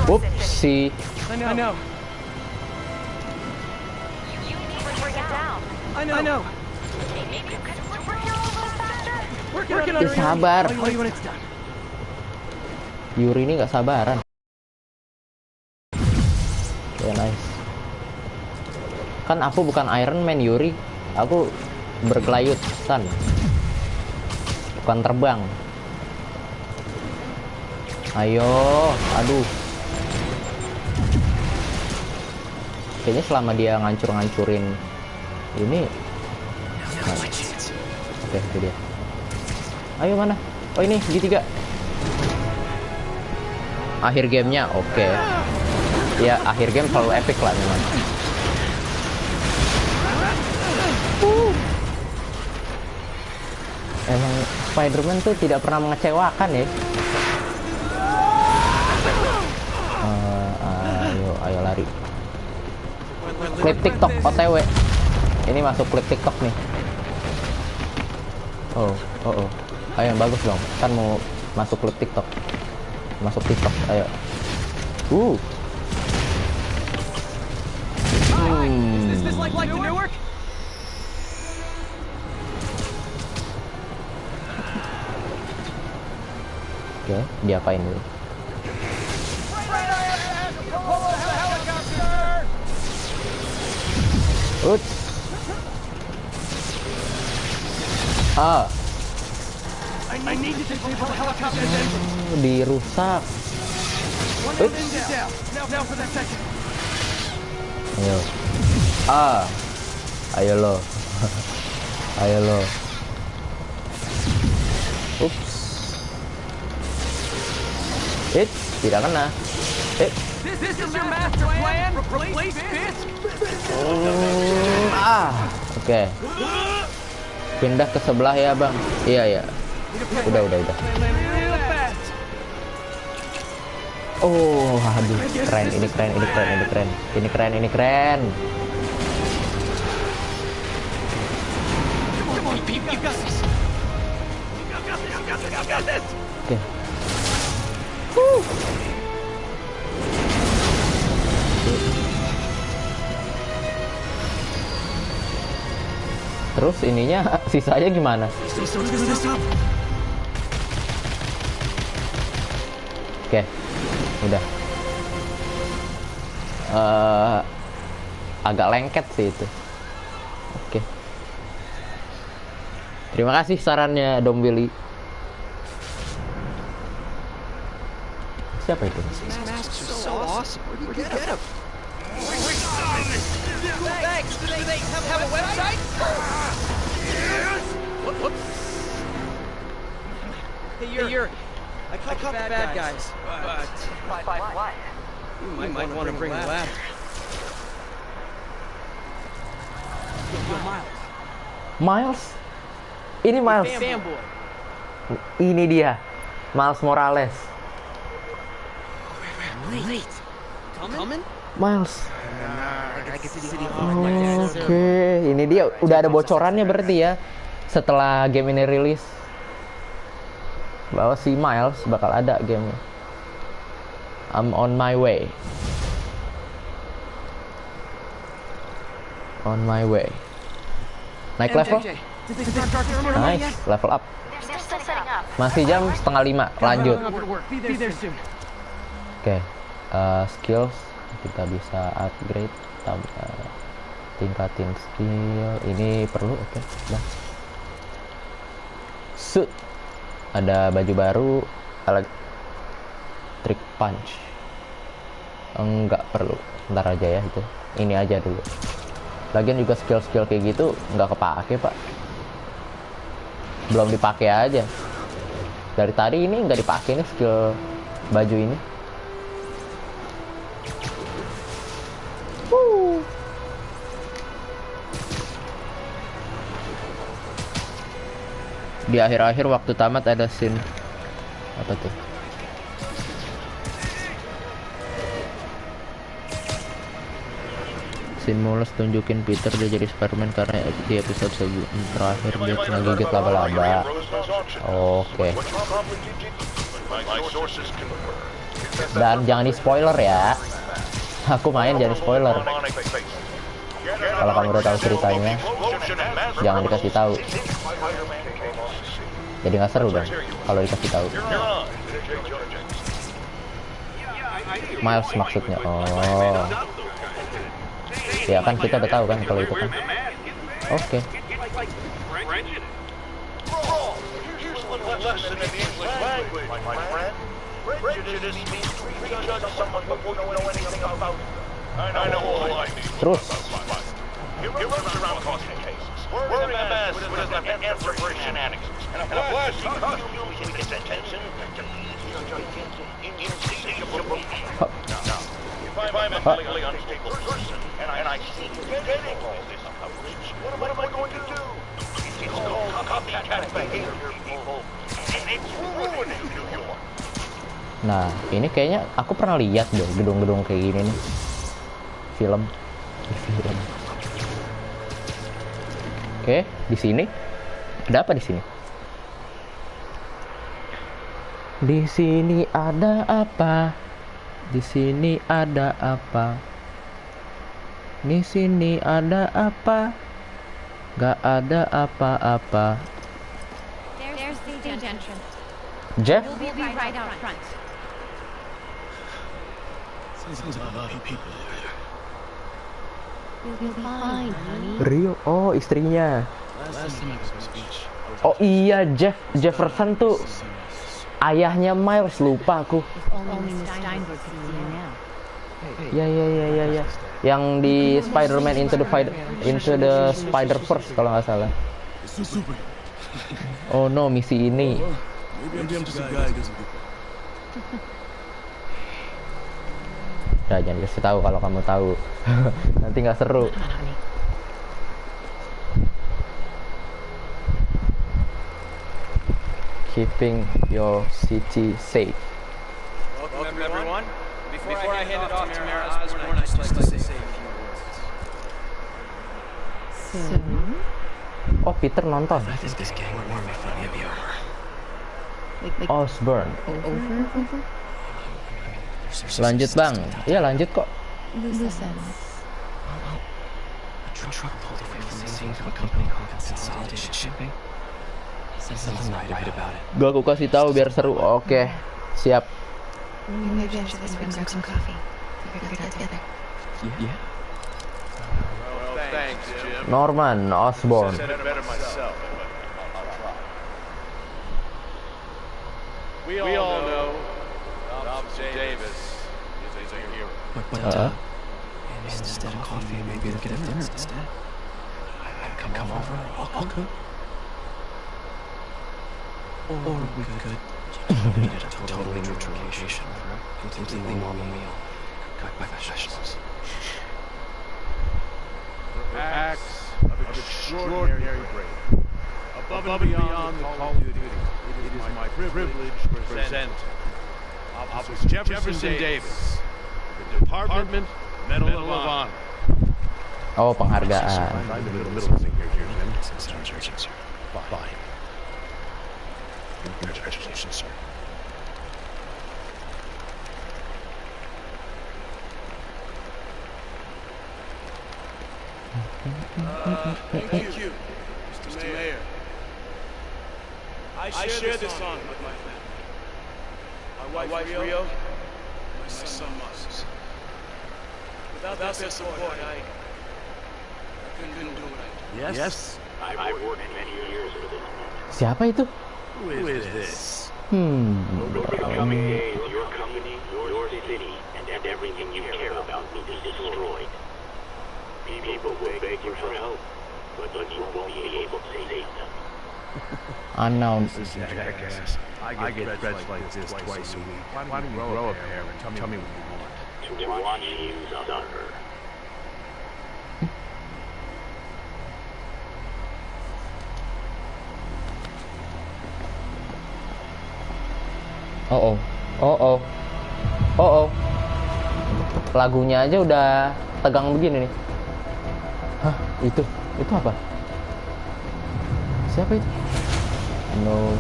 Upsi. I know. You need to bring it down. I know. Maybe you could superhero a little faster. Working on it. Sabar. All you when it's done. Yuri ini nggak sabaran. Ya nice. Kan aku bukan Iron Man Yuri. Aku berkelayutan. Bukan terbang. Ayo, aduh. Kayaknya selama dia ngancurin ini. Oke, itu dia. Ayo mana? Oh ini segitiga. Akhir gamenya, oke. Ya akhir game selalu epic lah memang. Emang Spider-Man tuh tidak pernah mengecewakan ya. Ayo lari. Klip TikTok OTW. Ini masuk klip TikTok nih. Oh. Ayo yang bagus dong. Kan mau masuk klip TikTok. Masuk TikTok. Ayo. Is this like the Newark? Oke, diapain dulu? Uts. I need to disable the helicopter's engine. Dirusak. One engine down. Now for the second. Ayo. Ayo lo. Ayo lo. Ups. Tidak kena. This is your master plan? Replace Fisk? Oke. Pindah ke sebelah ya, Bang. Iya. Udah. Oh, aduh, keren. Ini keren. Oke. Terus ininya sisanya gimana? Oke, udah. Agak lengket sih itu. Oke. Terima kasih sarannya, Dom Willy. Siapa itu? So awesome. Where'd you get him? Thanks. Do they have a website? Whoops. Hey, Yuri. I caught the bad guys, but What? you might want to bring a ladder. Yo, Miles? Ini Miles. Fanboy. Ini dia. Miles Morales. Late. Coming? Miles. I get to City Oke, ini dia udah ada bocorannya berarti ya setelah game ini rilis bahwa si Miles bakal ada game. I'm on my way. Naik level. Nice, level up. They're still setting up. Masih jam 4:30. Lanjut. Be there soon. Oke, skills kita bisa upgrade, tingkatin skill. Ini perlu, oke. Dah. Suit. Ada baju baru, electric punch. Enggak perlu. Ntar aja ya itu. Ini aja dulu. Lagian juga skill-skill kayak gitu nggak kepake, Pak. Belum dipakai aja. Dari tadi ini nggak dipakai nih skill baju ini. Di akhir-akhir waktu tamat ada scene apa tuh? Scene Mulus tunjukin Peter dia jadi Spider-Man karena di episode terakhir dia pernah gigit laba-laba. Oke. Dan jangan di spoiler ya. Aku main jangan di spoiler. Kalau kamu udah tahu ceritanya, jangan dikasih tahu. Jadi nggak seru dong kalau dikasih tahu. Miles maksudnya. Oh. Ya kan kita udah tahu kan kalau itu kan. Oke. Terus. Nah, ini kayaknya aku pernah lihat deh gedung-gedung kayak gini nih. Film. Oke, di sini ada apa di sini? Di sini ada apa? Di sini ada apa? Di sini ada apa? Gak ada apa-apa. There's the stage entrance. Jeff? We'll be right out front. Seems a lot of people there. We'll be fine, honey. Rio, oh istrinya. Last time I was at the beach, Oh iya, Jefferson tuh ayahnya Miles, lupa aku. Only Miss Steinberg could see you now. Ya. Yang di Spider-Man Into the Spider-Verse kalau nggak salah. it's too super. Oh no, misi ini. Maybe I'm just a guy who doesn't get Udah, jangan kasih tahu kalau kamu tahu. Nanti nggak seru. Keeping your city safe. Welcome, everyone. Before I hand it off to Mayor Osborn, I'd just like to say a few words. Oh, Peter nonton. I think this gang will make fun of you. Osborn. Lanjut bang. Iya lanjut kok. A truck pulled away from the scene of a company called Consolidated Shipping. Something right about it. Gua aku kasih tahu biar seru. Oke, siap. Maybe after this we can grab some coffee. Figure it out together. Yeah. Well, thanks, Jim. Norman Osborn. Said it better myself. We all know Officer Davis is a hero. But instead of coffee, maybe we could have dinner instead. I come over. I'll cook. Or we could meet at a totally neutral location for a completely normal meal, cooked by professionals. For acts of extraordinary bravery, above and beyond the call of duty, it is my privilege to present Officer Jefferson Davis, the Department Medal of Honor. Oh, penghargaan. Find the middle thing here, Jim. Sir. Fine. Congratulations, sir. Thank you, Mr. Mayor. I share this honor with my family. My wife Rio, my son Marcus. Without their support, I couldn't do what I do. Yes. I've worked many years with this man. Siapa itu? Who is this? Over the coming days, your company, your city, and everything you care about will be destroyed. People will beg you for help, but you won't be able to save them. Unknown. This is jackass. I get threats like this twice a week. Why don't you grow a pair and tell me what you want? To watch you suffer. Oh. Lagunya aja udah tegang begini nih. Hah, itu apa? Siapa itu? No.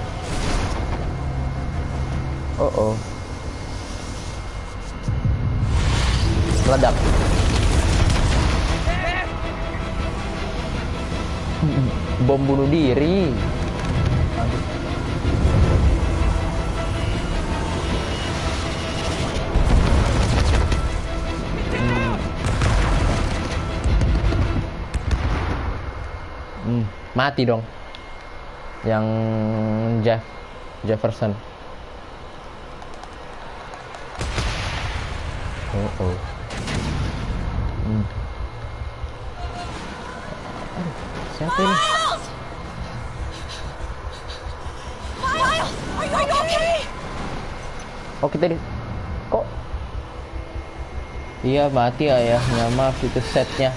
Oh. Meledak. Bom bunuh diri. Mati dong yang Jefferson. Aduh, siapa ini? Miles! Are you okay? Oh, kita kok iya mati ayahnya, maaf itu setnya.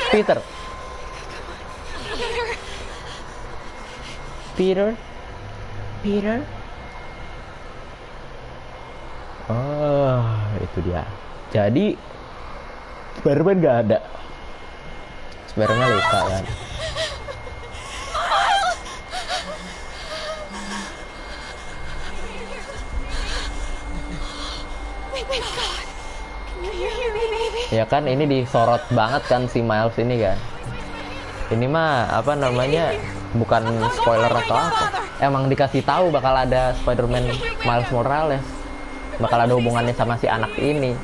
Peter. Oh, itu dia. Jadi Spider-Man nggak ada. Spider-Man luka kan. Ya kan ini disorot banget kan si Miles ini kan. Ini mah apa namanya, bukan spoiler atau apa. Emang dikasih tahu bakal ada Spider-Man Miles Morales. Bakal ada hubungannya sama si anak ini.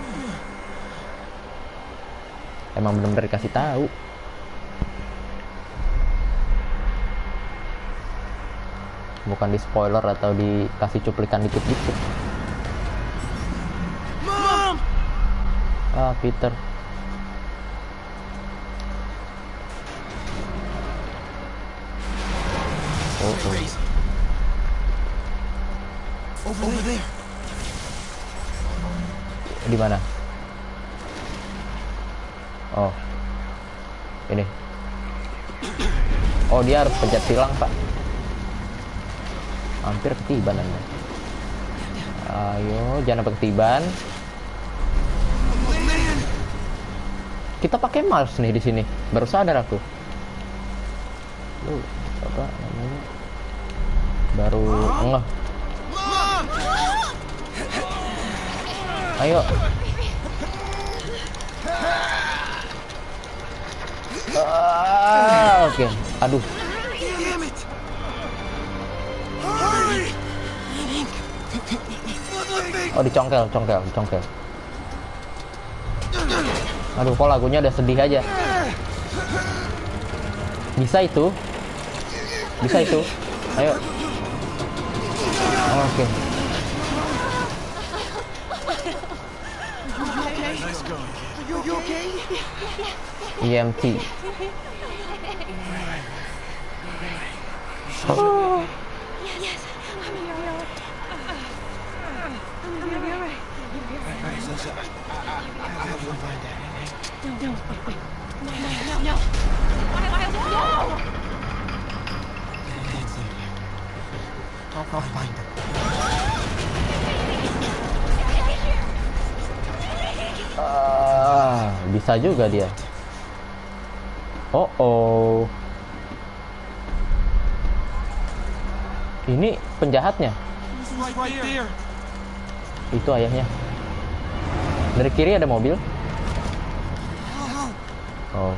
Emang benar-benar dikasih tahu. Bukan di spoiler atau dikasih cuplikan dikit-dikit. Ah, Peter. Oh. Di mana? Oh. Ini. Oh, dia harus pencet silang, Pak. Hampir ketiban Anda. Ayo, jangan sampai ketiban. Kita pakai mouse nih di sini. Baru sadar aku. Apa namanya? Baru ngeh. Ayo. Oke. Aduh. Oh, dicongkel. Aduh, kok lagunya udah sedih aja. Bisa itu. Ayo. Oke. EMT. Oh. I'll find him. Bisa juga dia. Oh. Ini penjahatnya. Itu ayahnya. Dari kiri ada mobil. Oh.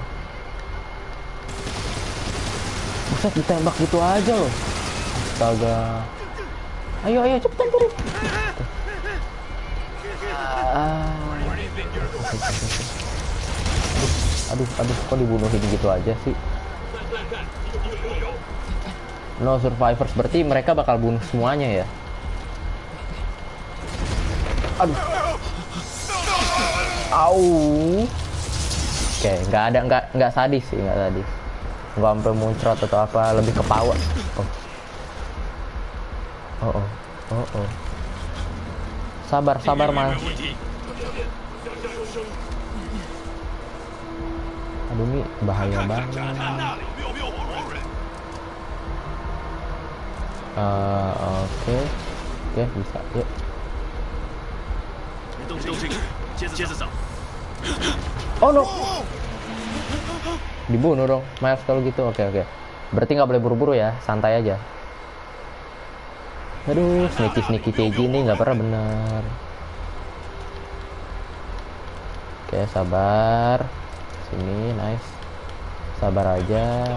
Buset, ditembak gitu aja loh. Astaga. Ayo cepetan turun. Aduh, kok dibunuhin gitu aja sih? No survivors, berarti mereka bakal bunuh semuanya ya? Aduh. Au. Oke, nggak sadis sih, nggak sadis. Nggak sampai muncrat atau apa, lebih ke power. Oh. Sabar, Mas. Aduh, ini bahaya banget. Oke. Ya, bisa. Yuk. Oh no. Dibunuh dong, Miles kalau gitu. Oke. Berarti nggak boleh buru-buru ya, santai aja. Aduh, sneaky kayak gini nggak pernah bener. Oke, sabar. Sini, nice. Sabar aja.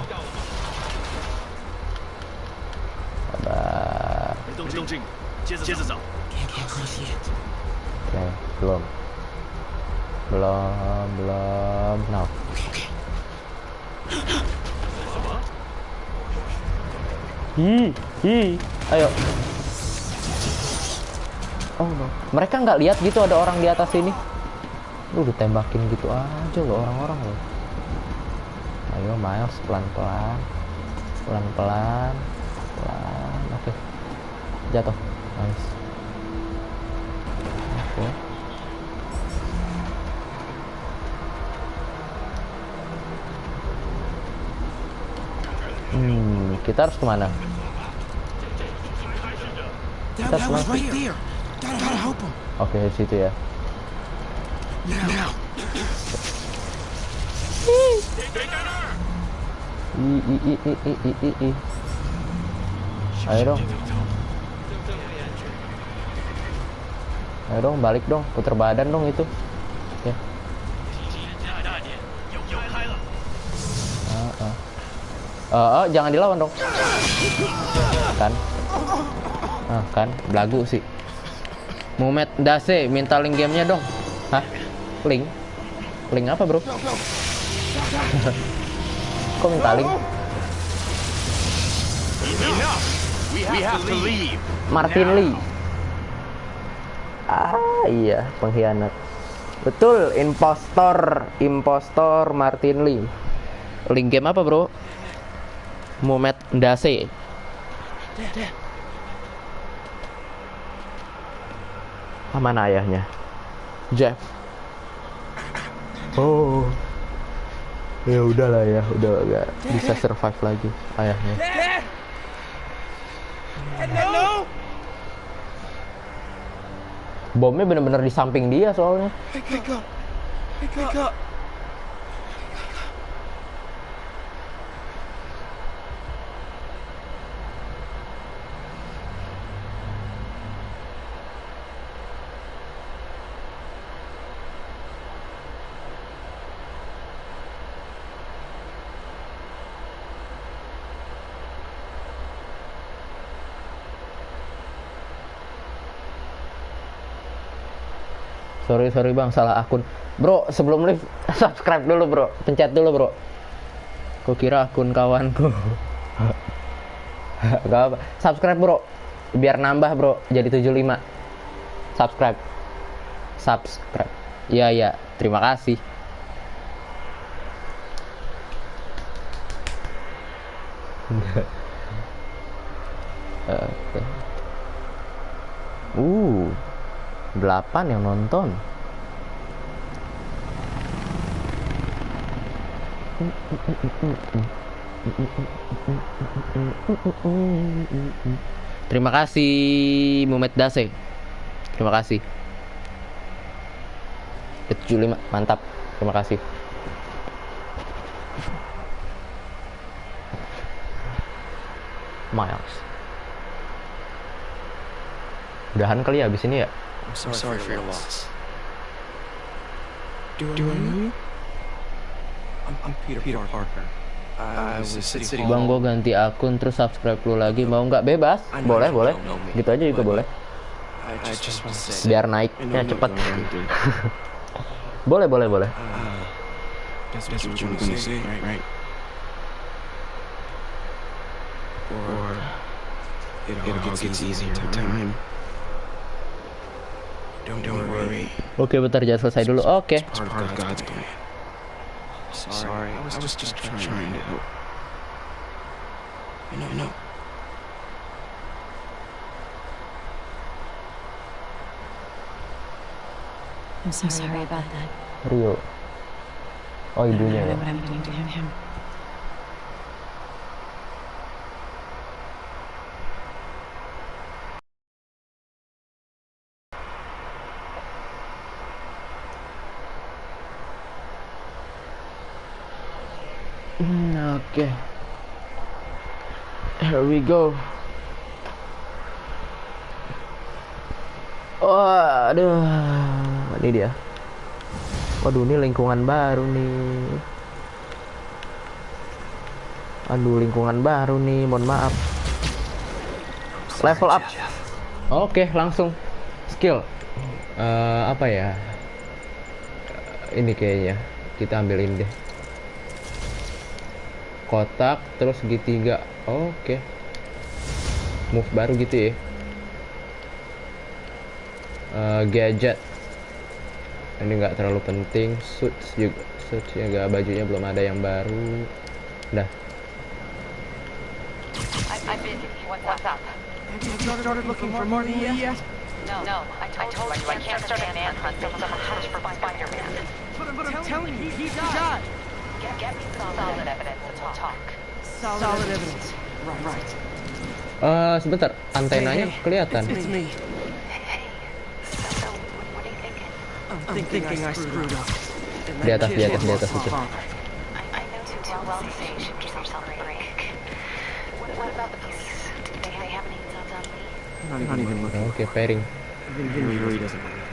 Sabar. Oke, belum. Now. Ayo. Oh no, mereka nggak lihat gitu ada orang di atas ini. Ditembakin gitu aja loh orang-orang loh. Ayo Miles, pelan-pelan. Oke. Jatuh. Nice. Oke. Kita harus kemana? That was right there. Gotta help him. Oke, di situ ya. Now. Ayo dong, balik dong, puter badan dong itu. Ya. Jangan dilawan dong. Kan, belagu sih. Mumet Dase, minta link gamenya dong. Hah? Link apa bro? Kok minta link? Martin Lee. Iya, pengkhianat. Betul, impostor Martin Lee. Link game apa bro? Mumet Dase. Mana ayahnya? Jeff. Oh. Ya udahlah ya, udah gak bisa survive lagi ayahnya. Hello? Bomnya bener-bener di samping dia soalnya. Pick up. Pick up. Sorry bang, salah akun. Bro, sebelum live subscribe dulu bro, pencet dulu bro. Kok kira akun kawanku. Gak apa, subscribe bro, biar nambah bro, jadi 75. Subscribe. Iya, terima kasih. Oke. 8 yang nonton. Terima kasih Mumet Dase. Terima kasih. 75, mantap. Terima kasih. Miles. Udahan kali ya abis ini ya. I'm sorry for your loss. Do I know you? I'm Peter Parker. I was at City Hall. Bang, gue ganti akun terus subscribe lu lagi, mau nggak? Bebas, boleh. Gitu aja juga boleh. I just want to say. Biar naiknya cepet. boleh. That's what you were gonna say, right? Or it all gets easier with time. Don't worry. Oke, bentar, jangan selesai dulu. Oke. It's part of God's plan. Sorry, I was just trying to help. I know. I'm so sorry about that. Rio. Oh, ibunya ya. What I'm doing to him. Oke. Here we go. Aduh, ini dia. Waduh, ini lingkungan baru nih. Mohon maaf. Level up. Oke, langsung skill. Apa ya? Ini kayaknya kita ambilin deh. Kotak terus segitiga. Oke. Move baru gitu ya. Gadget. Ini nggak terlalu penting. Suits juga bajunya belum ada yang baru. Dah. I'm busy. What's up? Have you started looking for Marty yet? No, I told you I can't start a manhunt based on a hunch for Spider-Man. But I'm telling you, he died. Get me solid evidence and we'll talk. Solid evidence. Right. Sebentar, antenanya kelihatan. It's me. Hey, so what are you thinking? I'm thinking I screwed up. Di atas itu. I know too well to say you should give yourself a break. What about the police? Do they have any intel on me? Not even looking. Oke, pairing. He really doesn't believe.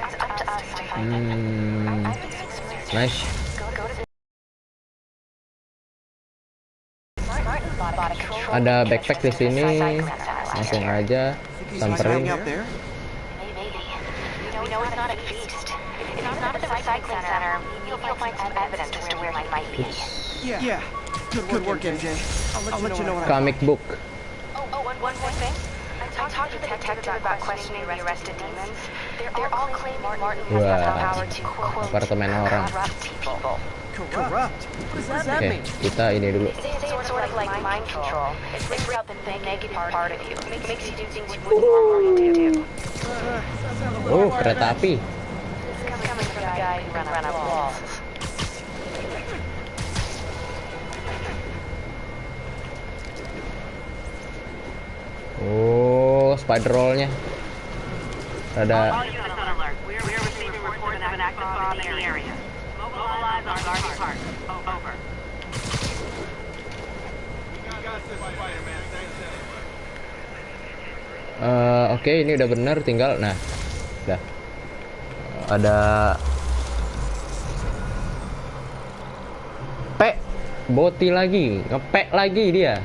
It's up to us to find them. I've been doing some research. Nice. Go to the Ada backpack di sini. Langsung aja samperin. Maybe. We know it's not a feast. If he's not at the recycling center, you'll find some evidence as to where he might be. Yeah. Good work, MJ. I'll let you know what I Comic book. Oh, one more thing. I talked to the detective about questioning the arrested demons. They're all claiming Martin has the power to quote Apartemen orang. corrupt people. Corrupt? What does that Oke, mean? kita ini dulu. It's sort of like mind control. It brings out the negative part of you. Makes you do things you wouldn't normally do. Oh, kereta api. guy who can run up walls. Oh, spider roll-nya. Ada. All units on alert. We're receiving reports of an active bomb in the area. Mobilize our Garden Park. Over. Oke, ini udah bener, tinggal nah. Udah. Ada Boti lagi, ngepek lagi dia.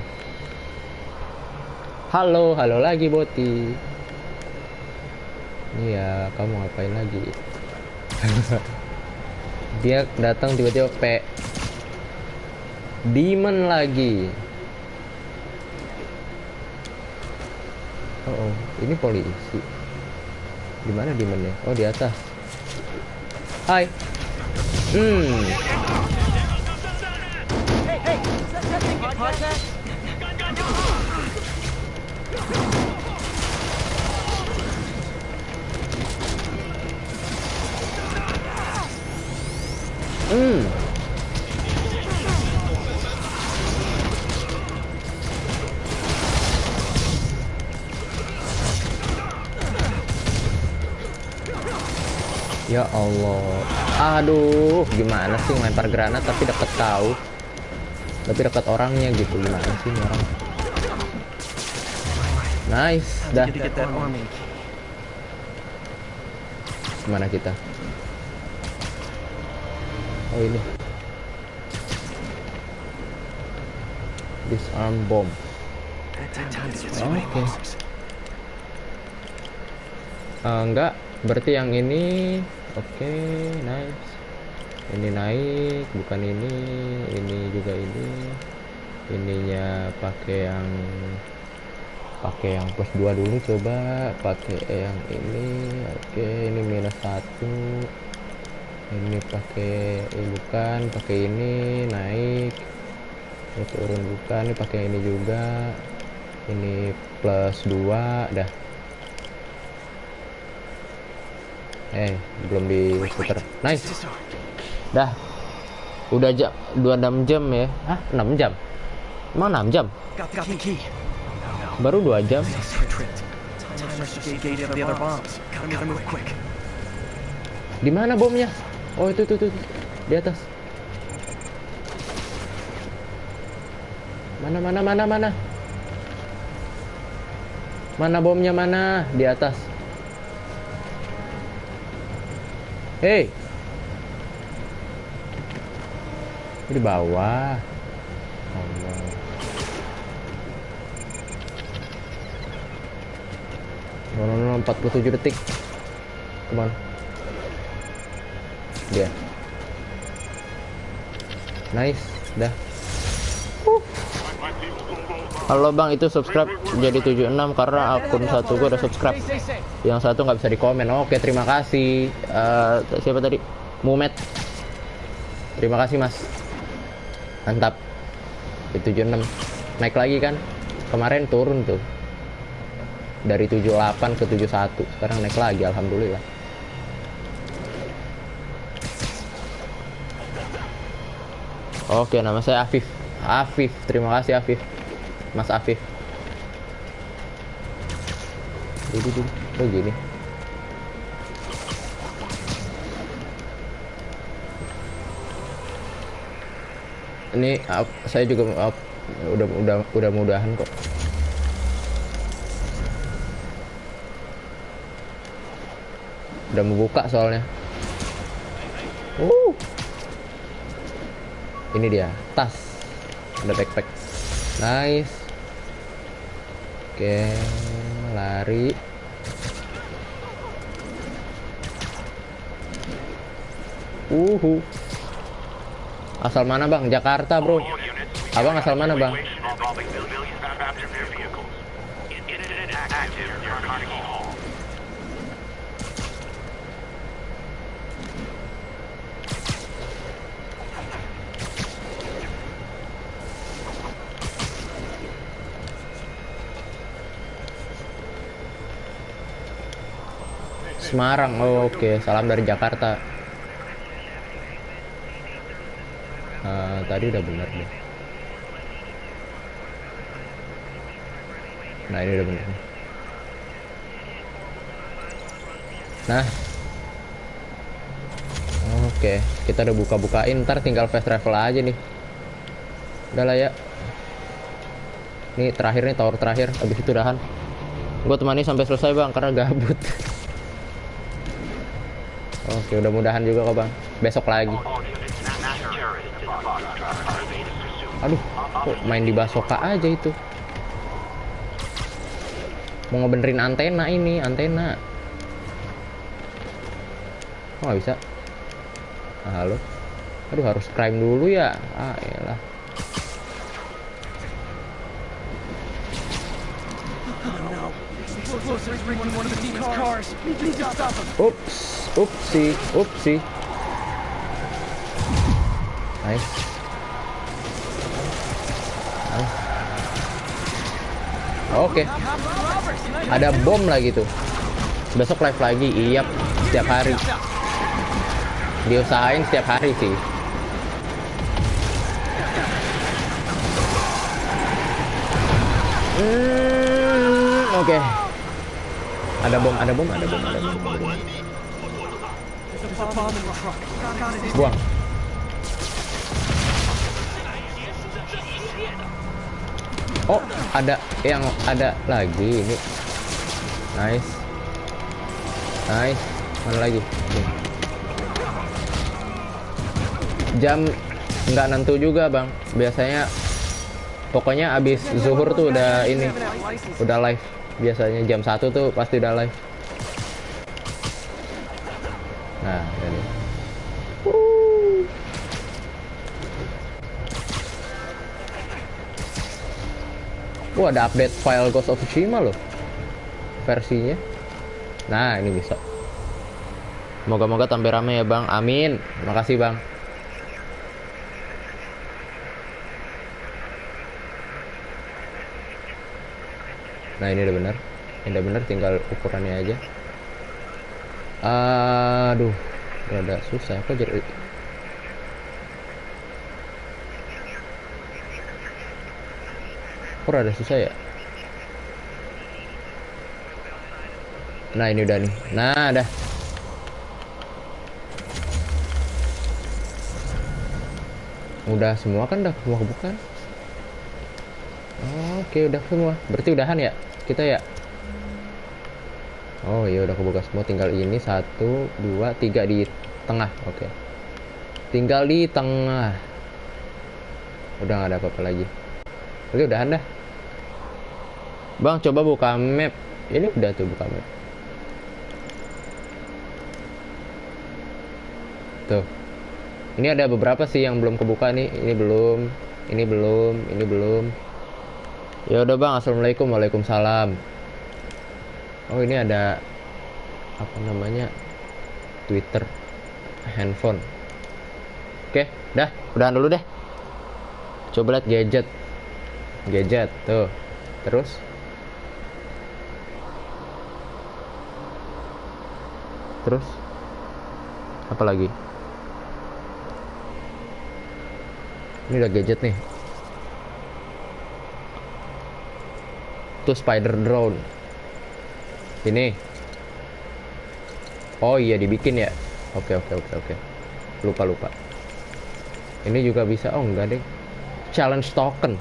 Halo lagi Boti. Iya, kamu ngapain lagi? Dia datang tiba-tiba Demon lagi. Oh, ini polisi. Di mana demonnya? Oh, di atas. Hai. Ya Allah. Aduh, gimana sih ngelempar granat tapi deket tahu. Tapi dekat orangnya gitu. Gimana sih ini orang? Nice, dah. Kemana kita? Oh ini. Disarm bomb. Oke. Enggak, berarti yang ini. Oke, nice. Ini naik, bukan ini juga ini. Ininya pakai yang plus 2 dulu, coba pakai yang ini. Oke, ini -1. Ini pakai bukan, pakai ini naik. Ini turun bukan, ini pakai ini juga. Ini plus 2 dah. Belum diputer. Nice. Dah. Udah 26 jam ya. Hah? 6 jam? Emang 6 jam? Baru 2 jam. Di mana bomnya? Oh, itu. Di atas. Mana? Mana bomnya mana? Di atas. Hei. Di bawah. Allah. No, 47 detik. Come on. Dia. Nice, dah. Halo bang, itu subscribe jadi 76 karena akun satu gue udah subscribe. Yang satu nggak bisa dikomen. Oke, terima kasih. Siapa tadi? Mumet. Terima kasih mas. Mantap. Di 76 naik lagi kan? Kemarin turun tuh dari 78 ke 71. Sekarang naik lagi, alhamdulillah. Oke, nama saya Afif. Terima kasih Afif. Mas Afif. Dulu. Oh gini. Ini saya juga udah mudahan kok. Udah mau buka soalnya. Ini dia, tas. Ada backpack. Nice. Oke, lari. Asal mana bang? Jakarta bro. Abang asal mana bang? Semarang. Oh, oke, salam dari Jakarta. Tadi udah benar deh. Nah ini udah benar. Nah, oke, kita udah buka-bukain. Ntar tinggal fast travel aja nih. Udah lah ya. Ini terakhir nih, tower terakhir. Abis itu udahan. Gue temani sampai selesai bang, karena gabut. Oke, udah mudahan juga kok bang. Besok lagi. Aduh, kok main di Basoka aja itu. Mau ngebenerin antena ini, antena. Oh nggak bisa. Halo. Aduh, harus crime dulu ya. Ah elah. Ups, upsi. Nice. Oke. Ada bom lagi tuh. Besok live lagi. Iya, setiap hari. Diusahain setiap hari sih. Oke. Ada bom. Buang. Oh, ada yang ada lagi ini. Nice. Mana lagi? Jam nggak nentu juga bang. Biasanya pokoknya abis zuhur tuh udah ini, udah live. Biasanya jam 1 tuh pasti udah live. Nah, ini. Wah, ada update file Ghost of Tsushima loh, versinya. Nah, ini bisa. Moga-moga tambah rame ya bang. Amin. Makasih bang. Nah ini udah bener, tinggal ukurannya aja. Aduh, rada susah. Kok jadi rada susah ya? Nah ini udah nih. Nah dah. Udah semua kan, udah semua kebukaan. Oke, udah semua. Berarti udahan ya kita ya. Oh iya, udah kebuka semua. Tinggal ini 1, 2, 3 di tengah. Oke. Tinggal di tengah. Udah nggak ada apa-apa lagi. Oke, udahan dah. Bang, coba buka map. Ini udah tuh buka map. Tuh. Ini ada beberapa sih yang belum kebuka nih. Ini belum. Ya udah bang, assalamualaikum. Waalaikumsalam. Oh ini ada apa namanya, Twitter, handphone. Oke, udahan dulu deh. Coba lihat gadget tuh. Terus apa lagi? Ini udah gadget nih. Tuh spider drone. Ini. Oh iya, dibikin ya. Oke. Lupa. Ini juga bisa. Oh enggak deh. Challenge token.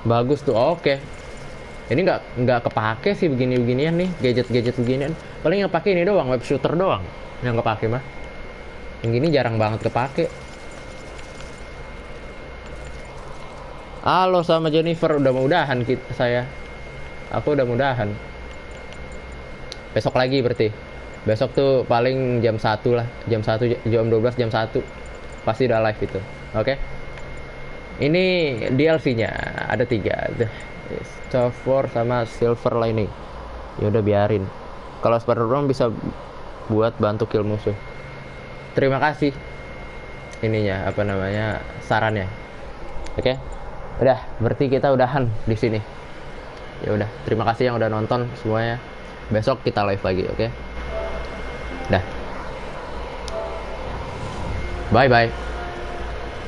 Bagus tuh. Oke. Ini nggak kepake sih beginian nih, gadget beginian. Paling yang pakai ini doang, web shooter doang. Yang kepake mah. Yang gini jarang banget kepake. Halo sama Jennifer, udah mudahan saya. Aku udah mudahan. Besok lagi berarti. Besok tuh paling jam 1 lah. Jam 12, jam 1. Pasti udah live itu. Oke. Ini DLC-nya ada 3. Star Wars sama Silver Lining. Ya udah biarin. Kalau Spider-Man bisa buat bantu kill musuh. Terima kasih. Ininya apa namanya? Sarannya. Oke. Udah, berarti kita udahan di sini. Ya udah, terima kasih yang udah nonton semuanya. Besok kita live lagi, oke? Dah. Bye bye.